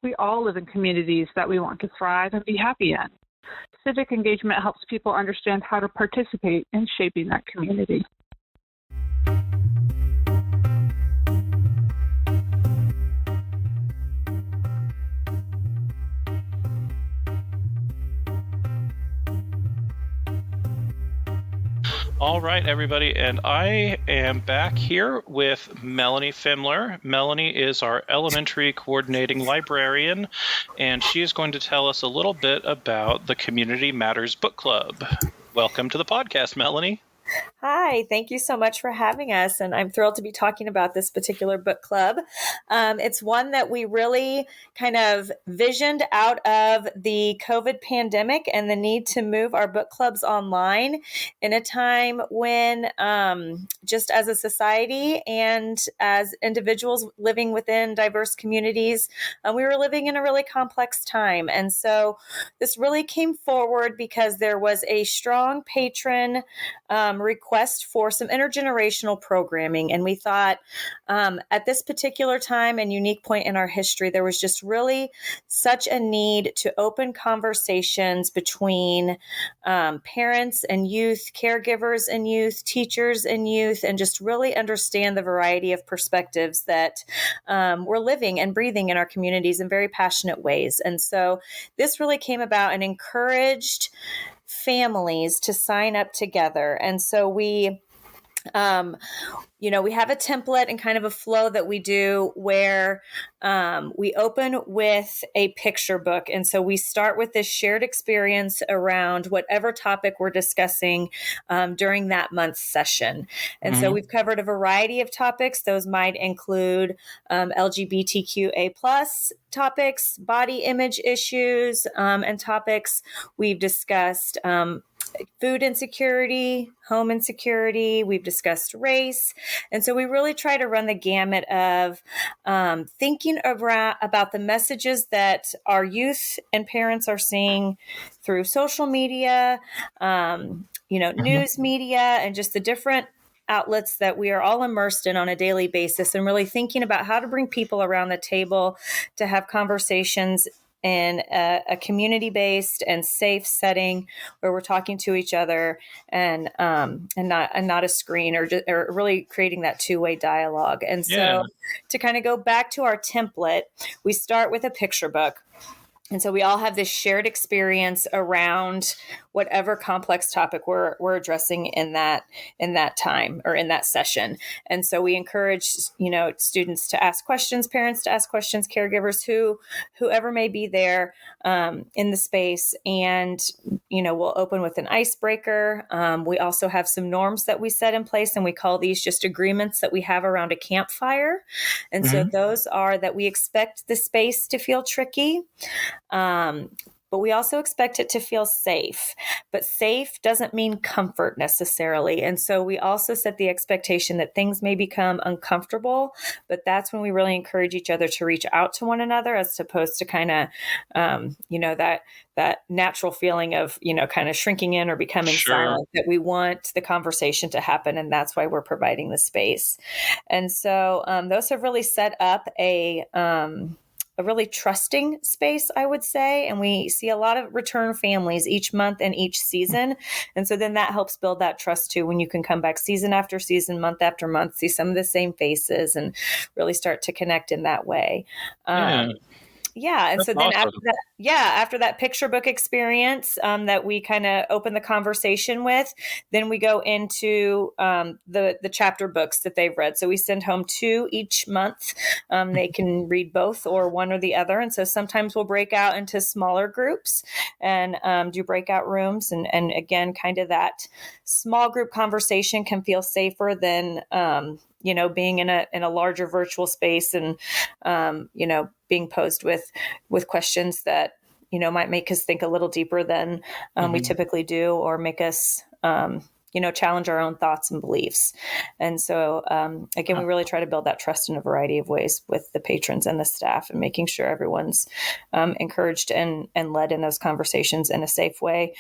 We all live in communities that we want to thrive and be happy in, Civic engagement helps people understand how to participate in shaping that community. All right, everybody, and I am back here with Melanie Fuemmeler. Melanie is our elementary coordinating librarian, and she is going to tell us a little bit about the Community Matters Book Club. Welcome to the podcast, Melanie. Hi, thank you so much for having us. And I'm thrilled to be talking about this particular book club. It's one that we really kind of visioned out of the COVID pandemic and the need to move our book clubs online in a time when just as a society and as individuals living within diverse communities, we were living in a really complex time. And so this really came forward because there was a strong patron request for some intergenerational programming. And we thought at this particular time and unique point in our history, there was just really such a need to open conversations between parents and youth, caregivers and youth, teachers and youth, and just really understand the variety of perspectives that we're living and breathing in our communities in very passionate ways. And so this really came about and encouraged families to sign up together. And so we have a template and kind of a flow that we do where we open with a picture book. And so we start with this shared experience around whatever topic we're discussing during that month's session. And so we've covered a variety of topics. Those might include LGBTQA+ topics, body image issues, and topics. We've discussed food insecurity, home insecurity. We've discussed race. And so we really try to run the gamut of thinking about the messages that our youth and parents are seeing through social media, news media, and just the different outlets that we are all immersed in on a daily basis, and really thinking about how to bring people around the table to have conversations in a community-based and safe setting where we're talking to each other and not a screen, or really creating that two-way dialogue. And so to kind of go back to our template, we start with a picture book. And so we all have this shared experience around whatever complex topic we're addressing in that time or in that session. And so we encourage, students to ask questions, parents to ask questions, caregivers, whoever may be there in the space. And, we'll open with an icebreaker. We also have some norms that we set in place, and we call these just agreements that we have around a campfire. And so those are that we expect the space to feel tricky. But we also expect it to feel safe. But safe doesn't mean comfort necessarily. And so we also set the expectation that things may become uncomfortable, but that's when we really encourage each other to reach out to one another, as opposed to kind of, that natural feeling of, kind of shrinking in or becoming silent, that we want the conversation to happen. And that's why we're providing the space. And so those have really set up a really trusting space, I would say. And we see a lot of return families each month and each season. And so then that helps build that trust too, when you can come back season after season, month after month, see some of the same faces and really start to connect in that way. And so then after that picture book experience that we kind of open the conversation with, then we go into the chapter books that they've read. So we send home 2 each month. They can read both or one or the other. And so sometimes we'll break out into smaller groups and do breakout rooms. And again, kind of that small group conversation can feel safer than being in a larger virtual space and, being posed with questions that, might make us think a little deeper than we typically do, or make us, challenge our own thoughts and beliefs. And so, again, we really try to build that trust in a variety of ways with the patrons and the staff, and making sure everyone's encouraged and led in those conversations in a safe way,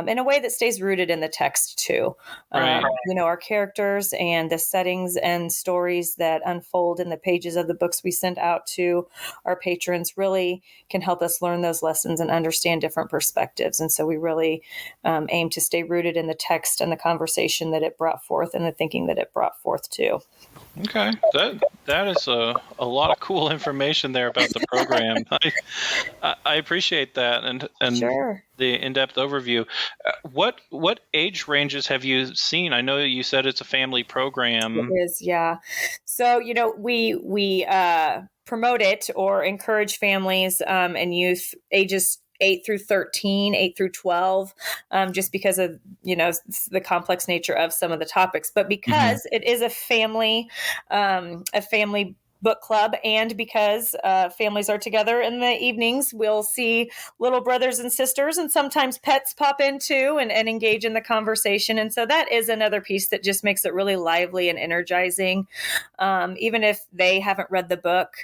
in a way that stays rooted in the text too. Right. Our characters and the settings and stories that unfold in the pages of the books we send out to our patrons really can help us learn those lessons and understand different perspectives. And so we really aim to stay rooted in the text and the conversation that it brought forth and the thinking that it brought forth too. Okay, that is a lot of cool information there about the program. I appreciate that, and sure. The in-depth overview. What age ranges have you seen? I know you said it's a family program. It is, yeah. So we promote it or encourage families and youth ages 8 through 13, 8 through 12, just because of, the complex nature of some of the topics. But because it is a family book club, and because families are together in the evenings, we'll see little brothers and sisters, and sometimes pets pop in too and engage in the conversation. And so that is another piece that just makes it really lively and energizing. Even if they haven't read the book,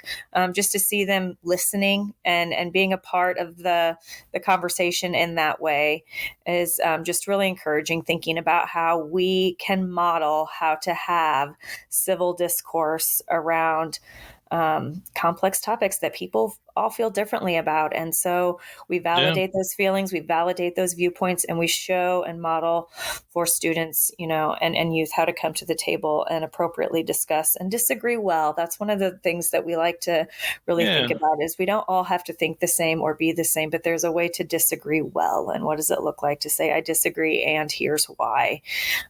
just to see them listening and being a part of the conversation in that way is just really encouraging, thinking about how we can model how to have civil discourse around complex topics that people all feel differently about. And so we validate those feelings, we validate those viewpoints, and we show and model for students, and youth how to come to the table and appropriately discuss and disagree well. That's one of the things that we like to really think about, is we don't all have to think the same or be the same, but there's a way to disagree well. And what does it look like to say, I disagree and here's why,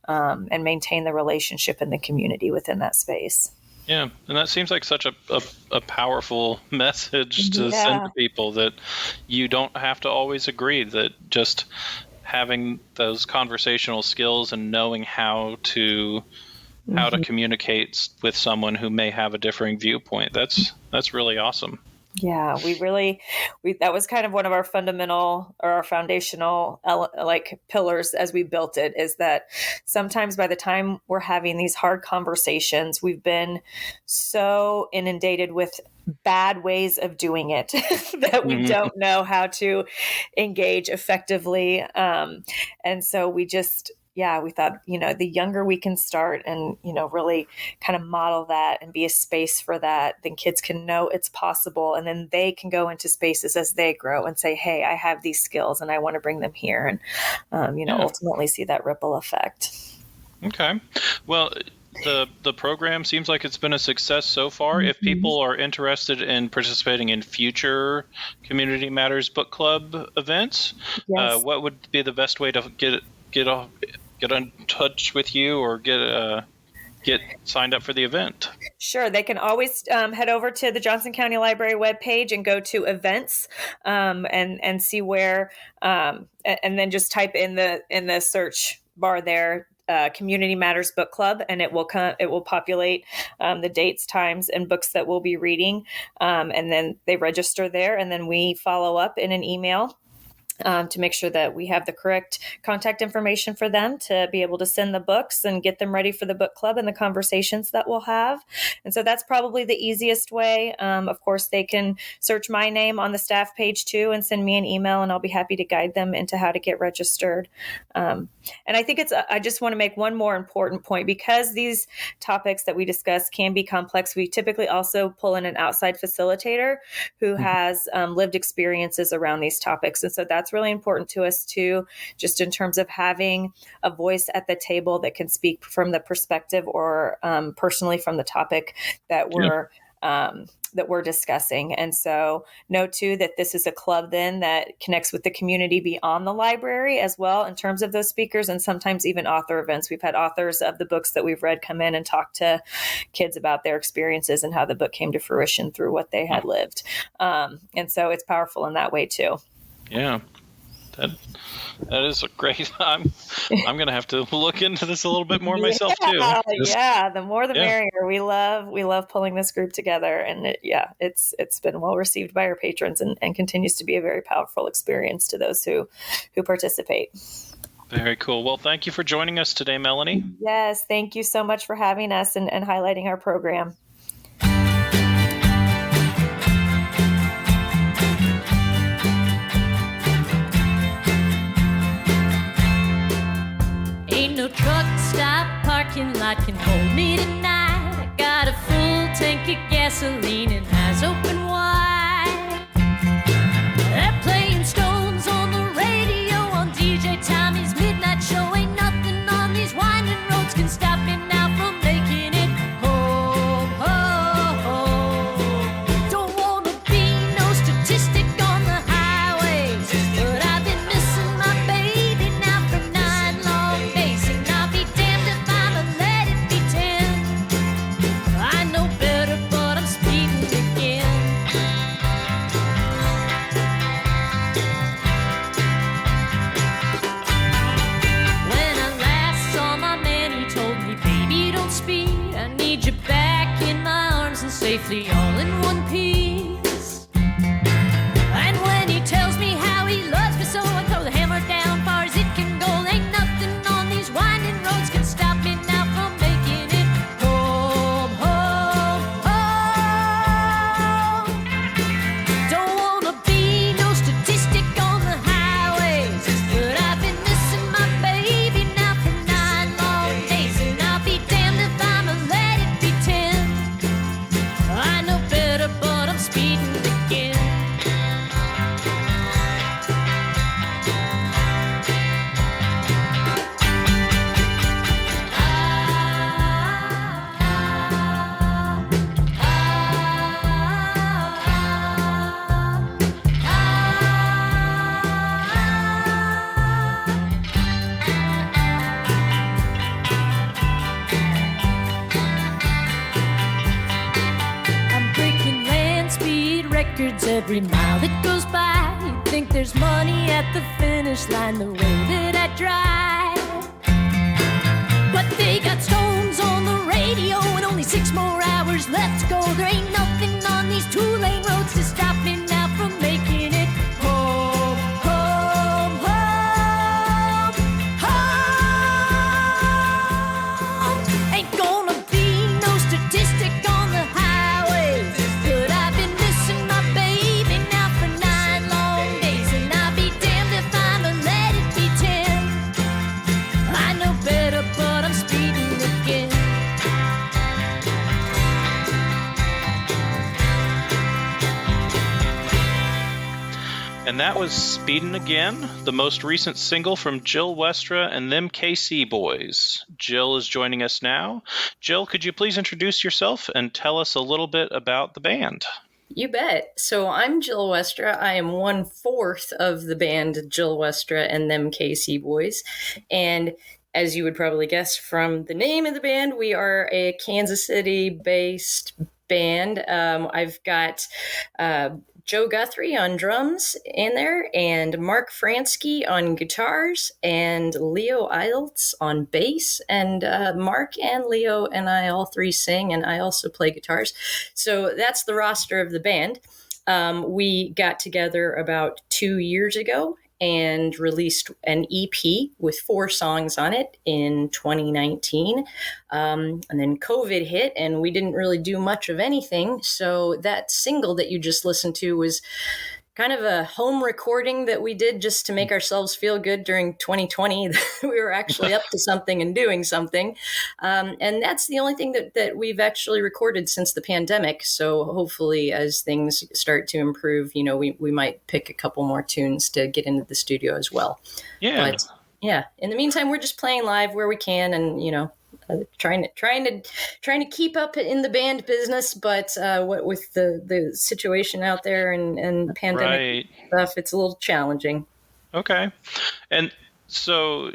and maintain the relationship and the community within that space. Yeah, and that seems like such a powerful message to send to people, that you don't have to always agree, that just having those conversational skills and knowing how to communicate with someone who may have a differing viewpoint, that's really awesome. Yeah, that was kind of one of our fundamental or our foundational pillars as we built it, is that sometimes by the time we're having these hard conversations, we've been so inundated with bad ways of doing it that we don't know how to engage effectively. And so we thought, the younger we can start and, really kind of model that and be a space for that, then kids can know it's possible. And then they can go into spaces as they grow and say, hey, I have these skills and I want to bring them here. And, ultimately see that ripple effect. Okay. Well, the program seems like it's been a success so far. If people are interested in participating in future Community Matters Book Club events, what would be the best way to get in touch with you or get signed up for the event? Sure. They can always head over to the Johnson County Library webpage and go to events and see where, and then just type in the search bar there, Community Matters Book Club, and it will populate the dates, times, and books that we'll be reading. And then they register there, and then we follow up in an email to make sure that we have the correct contact information for them to be able to send the books and get them ready for the book club and the conversations that we'll have. And so that's probably the easiest way. Of course, they can search my name on the staff page too and send me an email, and I'll be happy to guide them into how to get registered. And I think I just want to make one more important point, because these topics that we discuss can be complex. We typically also pull in an outside facilitator who has lived experiences around these topics. And so that's really important to us too, just in terms of having a voice at the table that can speak from the perspective or personally from the topic that we're discussing. And so know too that this is a club then that connects with the community beyond the library as well in terms of those speakers, and sometimes even author events. We've had authors of the books that we've read come in and talk to kids about their experiences and how the book came to fruition through what they had lived. And so it's powerful in that way too. Yeah. That is a great. I'm going to have to look into this a little bit more myself too. Yeah, the more the merrier. We love pulling this group together, and it's been well received by our patrons and continues to be a very powerful experience to those who participate. Very cool. Well, thank you for joining us today, Melanie. Yes, thank you so much for having us and highlighting our program. Ain't no truck stop parking lot can hold me tonight. I got a full tank of gasoline and eyes open wide. They're playing Stones on the radio on DJ Tommy's midnight show. Ain't nothing on these winding roads can stop me now from making it home, home, home. Don't wanna be no statistic on the highways, but I've been missing my baby now for 9 long days, and I'll be damned if I'ma let it be 10. I know better, but I'm speeding again. When I last saw my man, he told me, baby, don't speed. I need you back in my arms and safely all in one piece. And when he tells me how he loves me so, I throw the hammer down far as it can go. Ain't nothing on these winding roads can stop me now from making it home, home, home. Don't wanna be no statistic on the highways, but I've been missing my baby now for 9 long days, and I'll be damned if I'ma let it be 10. I know better, but I'm speeding again. I'm breaking land speed records every mile that goes by. You'd think there's money at the finish line the way that I drive, but they got Stones on the radio and only 6 more hours left to go. There ain't nothing on these 2-lane roads to stop me now from making it home, home, home, home. Ain't gonna be no statistic on the highways, but I've been missing my baby now for 9 long days, and I'll be damned if I'ma let it be 10. I know better, but I'm speeding again. And that was Speedin' Again, the most recent single from Jill Westra and them KC Boys. Jill is joining us now. Jill, could you please introduce yourself and tell us a little bit about the band? You bet. So I'm Jill Westra. I am 1/4 of the band Jill Westra and them KC Boys. And as you would probably guess from the name of the band, we are a Kansas City-based band. I've got Joe Guthrie on drums in there, and Mark Fransky on guitars, and Leo Eilts on bass. And Mark and Leo and I all 3 sing, and I also play guitars. So that's the roster of the band. We got together about 2 years ago and released an EP with 4 songs on it in 2019. And then COVID hit and we didn't really do much of anything. So that single that you just listened to was kind of a home recording that we did just to make ourselves feel good during 2020. We were actually up to something and doing something. And that's the only thing that we've actually recorded since the pandemic. So hopefully as things start to improve, you know, we might pick a couple more tunes to get into the studio as well. Yeah. But yeah, in the meantime, we're just playing live where we can and, you know, trying to keep up in the band business, but what with the situation out there and pandemic stuff, it's a little challenging. Okay. And so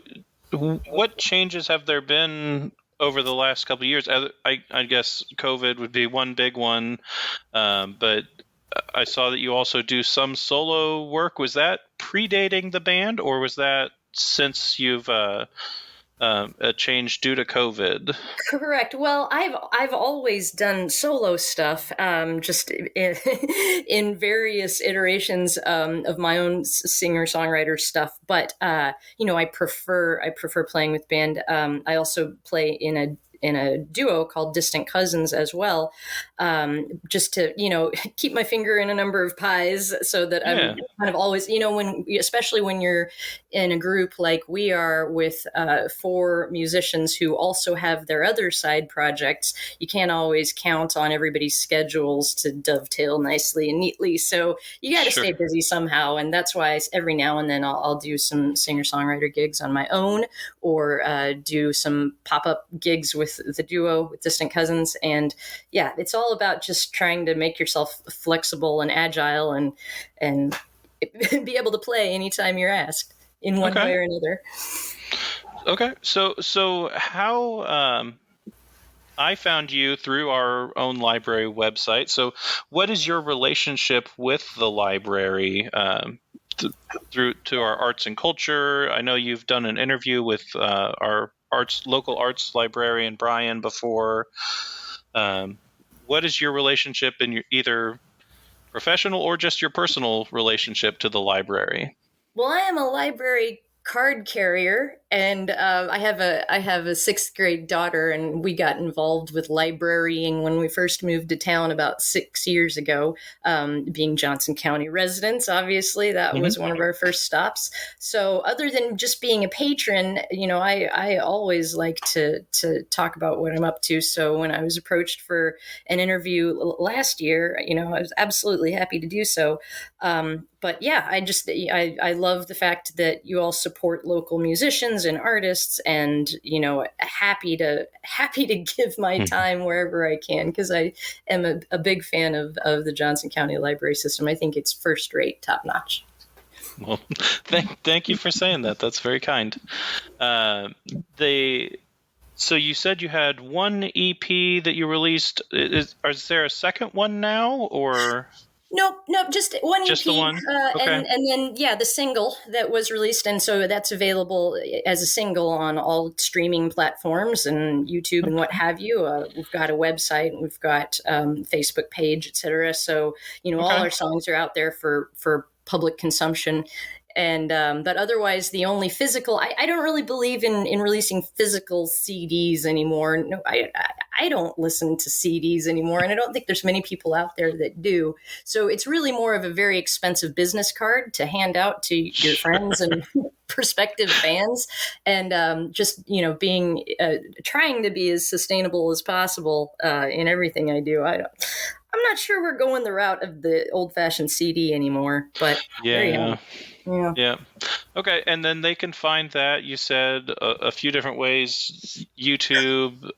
what changes have there been over the last couple of years? I guess COVID would be one big one, but I saw that you also do some solo work. Was that predating the band, or was that since you've a change due to COVID. Correct. Well, I've always done solo stuff, just in various iterations of my own singer-songwriter stuff. But I prefer playing with band. I also play in a duo called Distant Cousins as well, just to, keep my finger in a number of pies so that I'm kind of always, especially when you're in a group like we are with 4 musicians who also have their other side projects, you can't always count on everybody's schedules to dovetail nicely and neatly. So you got to stay busy somehow. And that's why every now and then I'll do some singer-songwriter gigs on my own, or do some pop-up gigs with the duo with Distant Cousins. And yeah, it's all about just trying to make yourself flexible and agile and be able to play anytime you're asked in one way or another. Okay. So how I found you through our own library website. So what is your relationship with the library through to our arts and culture? I know you've done an interview with our local arts librarian, Brian, before. What is your relationship in your either professional or just your personal relationship to the library? Well, I am a library card carrier, and I have a 6th grade daughter, and we got involved with librarying when we first moved to town about 6 years ago. Being Johnson County residents, obviously that was one of our first stops. So other than just being a patron, I always like to talk about what I'm up to. So when I was approached for an interview last year, I was absolutely happy to do so. But yeah, I love the fact that you all support local musicians and artists, and happy to give my time wherever I can, because I am a big fan of the Johnson County library system. I think it's first rate, top notch. Well, thank you for saying that. That's very kind. So you said you had one EP that you released. Is there a second one now, or? Nope, just one EP. Just the one? Okay. And then, the single that was released. And so that's available as a single on all streaming platforms and YouTube and what have you. We've got a website, and we've got Facebook page, et cetera. So, all our songs are out there for public consumption. And but otherwise, the only physical, I don't really believe in releasing physical CDs anymore. No, I don't listen to CDs anymore, and I don't think there's many people out there that do. So it's really more of a very expensive business card to hand out to your friends and prospective fans, and just being trying to be as sustainable as possible in everything I do. I'm not sure we're going the route of the old-fashioned CD anymore, but there you go. Yeah. Okay. And then they can find that, you said, a few different ways: YouTube,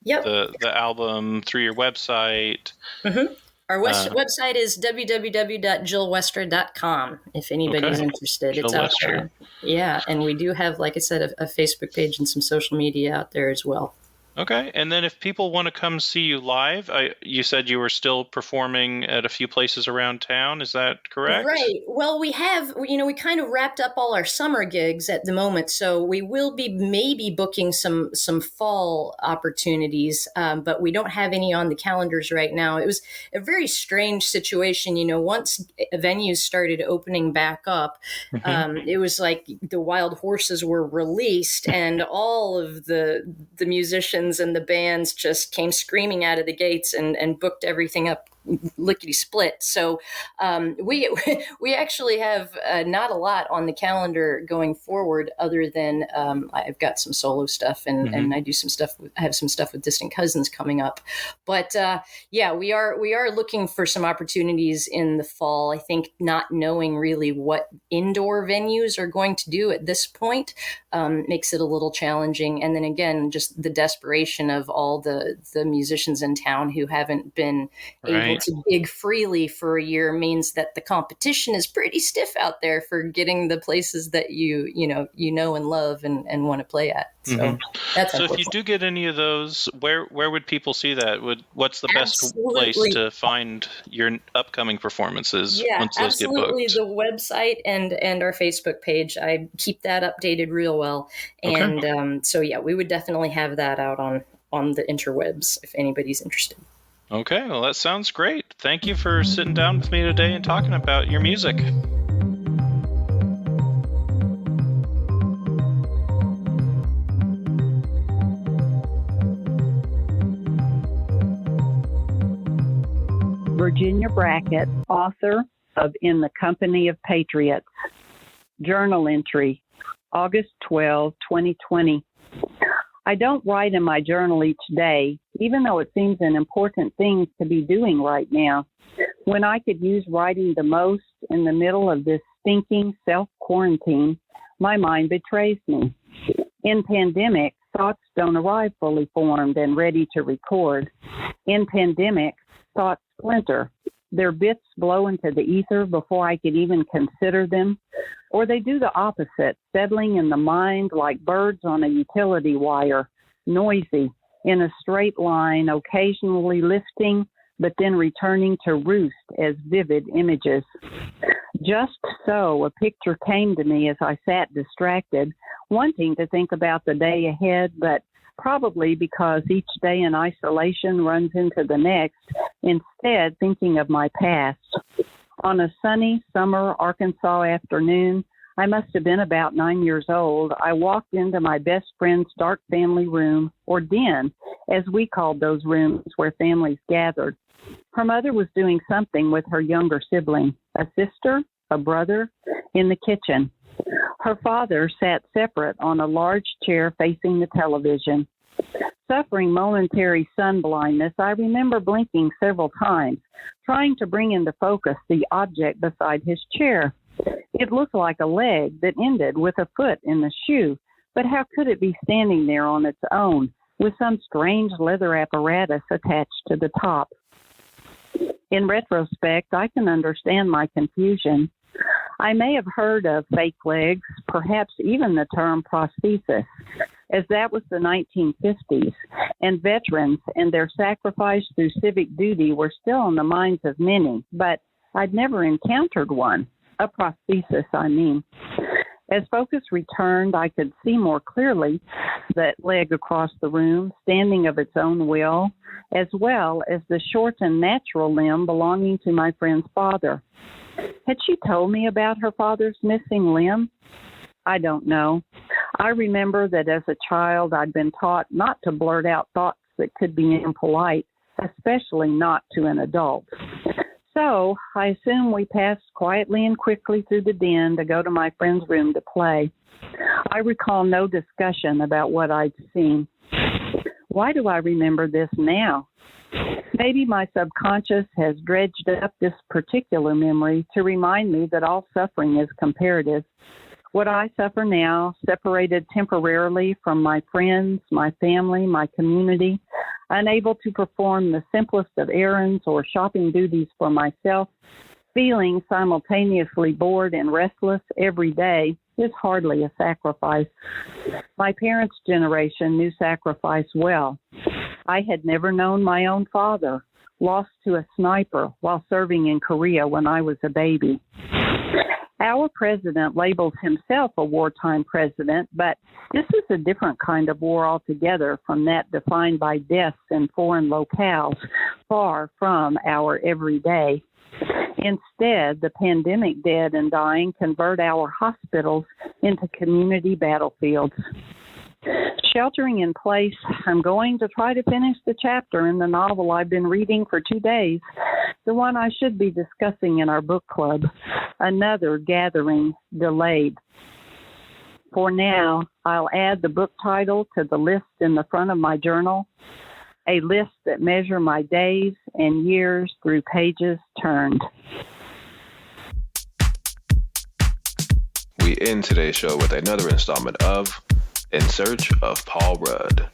the album, through your website. Our website is www.jillwestra.com if anybody's interested. It's out there. Yeah. And we do have, like I said, a Facebook page and some social media out there as well. Okay. And then if people want to come see you live, you said you were still performing at a few places around town. Is that correct? Right. Well, we have, we kind of wrapped up all our summer gigs at the moment. So we will be maybe booking some fall opportunities, but we don't have any on the calendars right now. It was a very strange situation. Once venues started opening back up, it was like the wild horses were released, and all of the musicians and the bands just came screaming out of the gates and booked everything up lickety split. So we actually have not a lot on the calendar going forward, other than I've got some solo stuff and I do some stuff. I have some stuff with Distant Cousins coming up, but we are looking for some opportunities in the fall. I think not knowing really what indoor venues are going to do at this point makes it a little challenging. And then again, just the desperation of all the musicians in town who haven't been able Right. to gig freely for a year means that the competition is pretty stiff out there for getting the places that you know and love and want to play at. So that's so if you do get any of those, where would people see that? What's the best place to find your upcoming performances once those get booked? Absolutely. The website and our Facebook page. I keep that updated real well. And so we would definitely have that out on the interwebs if anybody's interested. Okay, well, that sounds great. Thank you for sitting down with me today and talking about your music. Virginia Brackett, author of In the Company of Patriots. Journal entry, August 12, 2020. I don't write in my journal each day, even though it seems an important thing to be doing right now. When I could use writing the most in the middle of this stinking self-quarantine, my mind betrays me. In pandemic, thoughts don't arrive fully formed and ready to record. In pandemic, thoughts splinter. Their bits blow into the ether before I could even consider them. Or they do the opposite, settling in the mind like birds on a utility wire, noisy, in a straight line, occasionally lifting, but then returning to roost as vivid images. Just so, a picture came to me as I sat distracted, wanting to think about the day ahead, but probably because each day in isolation runs into the next, instead thinking of my past. On a sunny summer Arkansas afternoon, I must have been about 9 years old, I walked into my best friend's dark family room, or den, as we called those rooms where families gathered. Her mother was doing something with her younger sibling, a sister, a brother, in the kitchen. Her father sat separate on a large chair facing the television. Suffering momentary sun blindness, I remember blinking several times, trying to bring into focus the object beside his chair. It looked like a leg that ended with a foot in the shoe, but how could it be standing there on its own, with some strange leather apparatus attached to the top? In retrospect, I can understand my confusion. I may have heard of fake legs, perhaps even the term prosthesis, as that was the 1950s, and veterans and their sacrifice through civic duty were still on the minds of many, but I'd never encountered one, a prosthesis, I mean. As focus returned, I could see more clearly that leg across the room, standing of its own will, as well as the short and natural limb belonging to my friend's father. Had she told me about her father's missing limb? I don't know. I remember that as a child, I'd been taught not to blurt out thoughts that could be impolite, especially not to an adult. So I assume we passed quietly and quickly through the den to go to my friend's room to play. I recall no discussion about what I'd seen. Why do I remember this now? Maybe my subconscious has dredged up this particular memory to remind me that all suffering is comparative. What I suffer now, separated temporarily from my friends, my family, my community, unable to perform the simplest of errands or shopping duties for myself, feeling simultaneously bored and restless every day, is hardly a sacrifice. My parents' generation knew sacrifice well. I had never known my own father, lost to a sniper while serving in Korea when I was a baby. Our president labels himself a wartime president, but this is a different kind of war altogether from that defined by deaths in foreign locales, far from our everyday. Instead, the pandemic dead and dying convert our hospitals into community battlefields. Sheltering in place, I'm going to try to finish the chapter in the novel I've been reading for 2 days, the one I should be discussing in our book club, Another Gathering Delayed. For now, I'll add the book title to the list in the front of my journal, a list that measure my days and years through pages turned. We end today's show with another installment of In Search of Paul Rudd.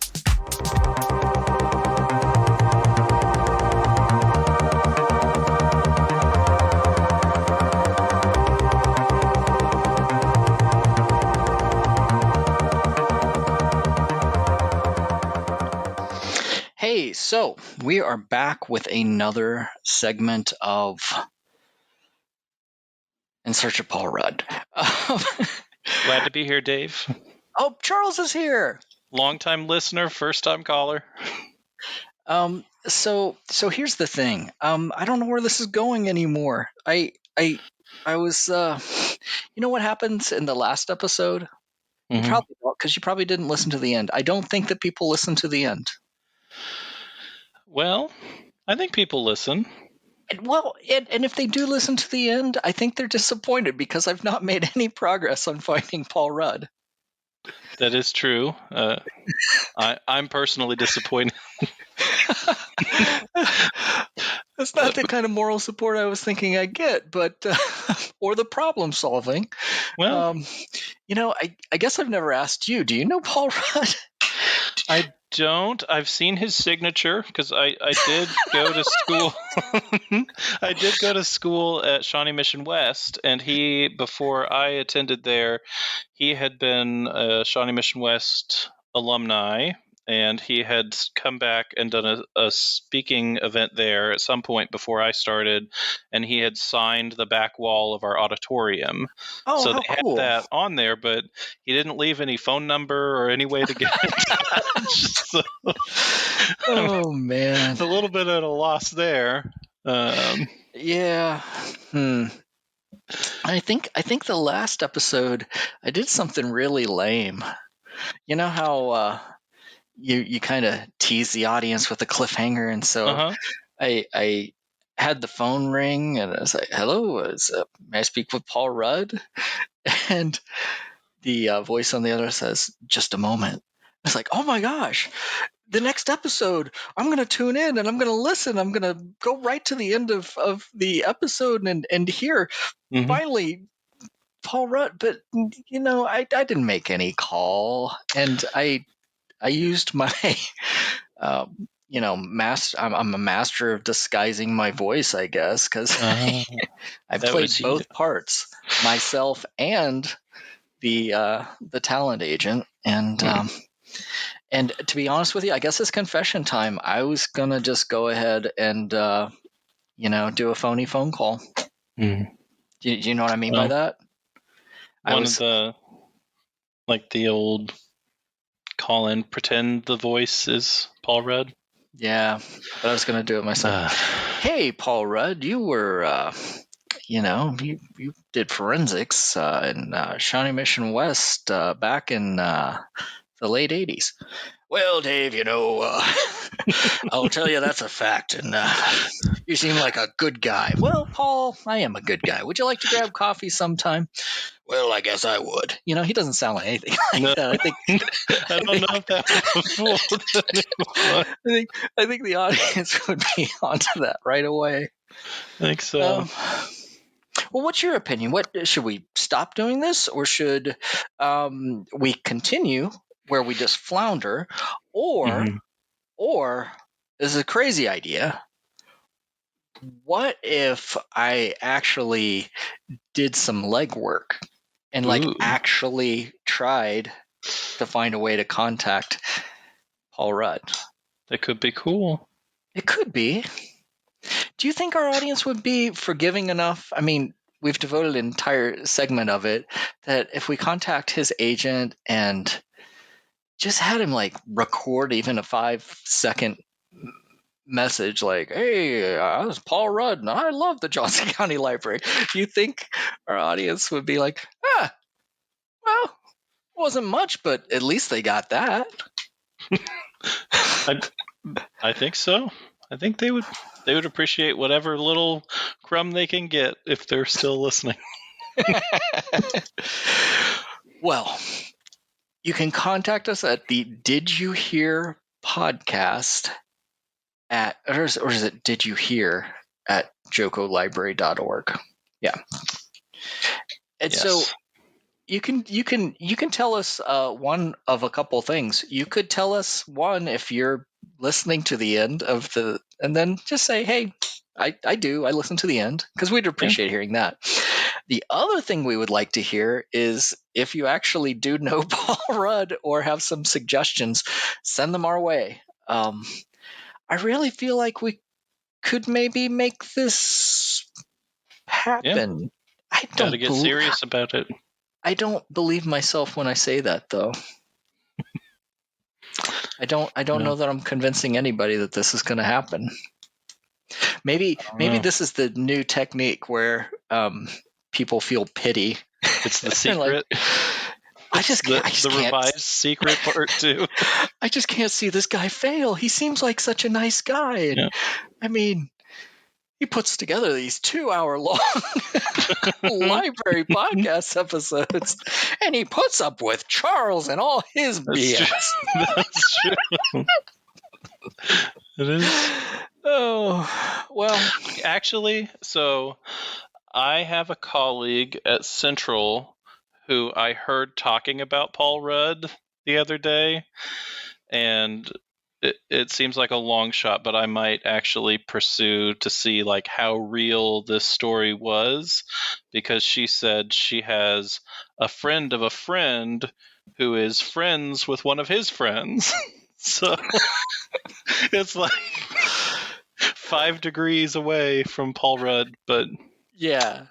Hey, so we are back with another segment of In Search of Paul Rudd. Glad to be here, Dave. Oh, Charles is here. Long-time listener, first-time caller. So here's the thing. I don't know where this is going anymore. I was, you know what happens in the last episode? You probably don't, because you probably didn't listen to the end. I don't think that people listen to the end. Well, I think people listen. And if they do listen to the end, I think they're disappointed because I've not made any progress on finding Paul Rudd. That is true. I'm personally disappointed. That's not the kind of moral support I was thinking I'd get, but or the problem solving. Well, I guess I've never asked you. Do you know Paul Rudd? I don't. I've seen his signature because I did go to school. I did go to school at Shawnee Mission West, and before I attended there, he had been a Shawnee Mission West alumni, and he had come back and done a speaking event there at some point before I started, and he had signed the back wall of our auditorium. Oh, so how they cool. had that on there, but he didn't leave any phone number or any way to get in touch. So, oh, man. It's a little bit at a loss there. Yeah. I think the last episode I did something really lame. You know how you kind of tease the audience with a cliffhanger, and so I had the phone ring, and I was like, "Hello, may I speak with Paul Rudd?" And the voice on the other says, "Just a moment." It's like, "Oh my gosh, the next episode, I'm going to tune in and I'm going to listen. I'm going to go right to the end of the episode and hear finally Paul Rudd." But I didn't make any call, and I used my I'm a master of disguising my voice, I guess, because I played both parts, myself and the talent agent, and to be honest with you, I guess it's confession time. I was gonna just go ahead and do a phony phone call. Do you know what I mean by that? The old call in, pretend the voice is Paul Rudd. Yeah, but I was going to do it myself. Hey, Paul Rudd, you were, you did forensics in Shawnee Mission West back in the late 80s. Well, Dave, I'll tell you that's a fact, and you seem like a good guy. Well, Paul, I am a good guy. Would you like to grab coffee sometime? Well, I guess I would. He doesn't sound like anything like that. I think I don't know if that I think the audience would be onto that right away. I think so. Well, what's your opinion? What should we stop doing this, or should we continue where we just flounder, or this is a crazy idea. What if I actually did some legwork and actually tried to find a way to contact Paul Rudd? That could be cool. It could be. Do you think our audience would be forgiving enough? I mean, we've devoted an entire segment of it that if we contact his agent and just had him record even a 5-second message like, "Hey, this is Paul Rudd, and I love the Johnson County Library." Do you think our audience would be like, well, it wasn't much, but at least they got that? I think so. I think they would appreciate whatever little crumb they can get if they're still listening. Well, you can contact us at the Did You Hear podcast or is it Did You Hear at jocolibrary.org? Yeah. And so you can tell us one of a couple things. You could tell us one if you're listening to the end of and then just say, "Hey, I listen to the end," because we'd appreciate hearing that. The other thing we would like to hear is if you actually do know Paul Rudd or have some suggestions, send them our way. I really feel like we could maybe make this happen. Yeah. I don't Gotta get serious about it. I don't believe myself when I say that, though. I don't know that I'm convincing anybody that this is going to happen. Maybe this is the new technique where people feel pity. It's the secret. I just can't. The revised secret part too. I just can't see this guy fail. He seems like such a nice guy. And, Yeah. I mean, he puts together these 2-hour-long library podcast episodes, and he puts up with Charles and all his BS. That's true. It is. Oh, well. Actually, so I have a colleague at Central who I heard talking about Paul Rudd the other day, and it seems like a long shot, but I might actually pursue to see like how real this story was, because she said she has a friend of a friend who is friends with one of his friends. So it's like 5 degrees away from Paul Rudd, but yeah,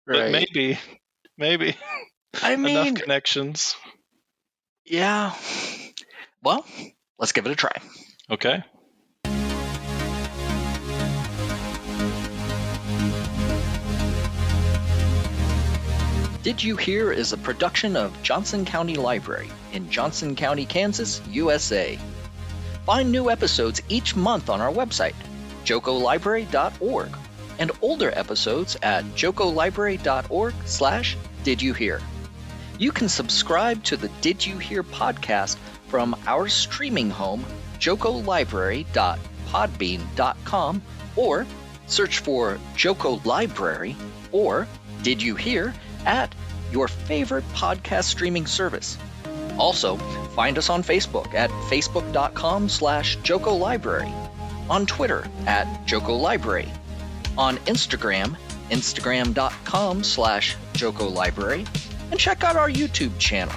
right. But maybe I mean, enough connections. Yeah. Well, let's give it a try. Okay. Did You Hear is a production of Johnson County Library in Johnson County, Kansas, USA. Find new episodes each month on our website, jocolibrary.org, and older episodes at jocolibrary.org/didyouhear. You can subscribe to the Did You Hear podcast from our streaming home, jocolibrary.podbean.com, or search for Joco Library or Did You Hear at your favorite podcast streaming service. Also, find us on Facebook at facebook.com/JocoLibrary, on Twitter at JocoLibrary, on Instagram, instagram.com/JocoLibrary, and check out our YouTube channel,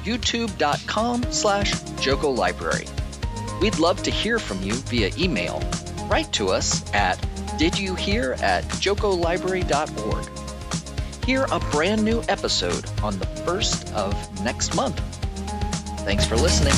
youtube.com/JocoLibrary. We'd love to hear from you via email. Write to us at didyouhear@jocolibrary.org. Hear a brand new episode on the 1st of next month. Thanks for listening.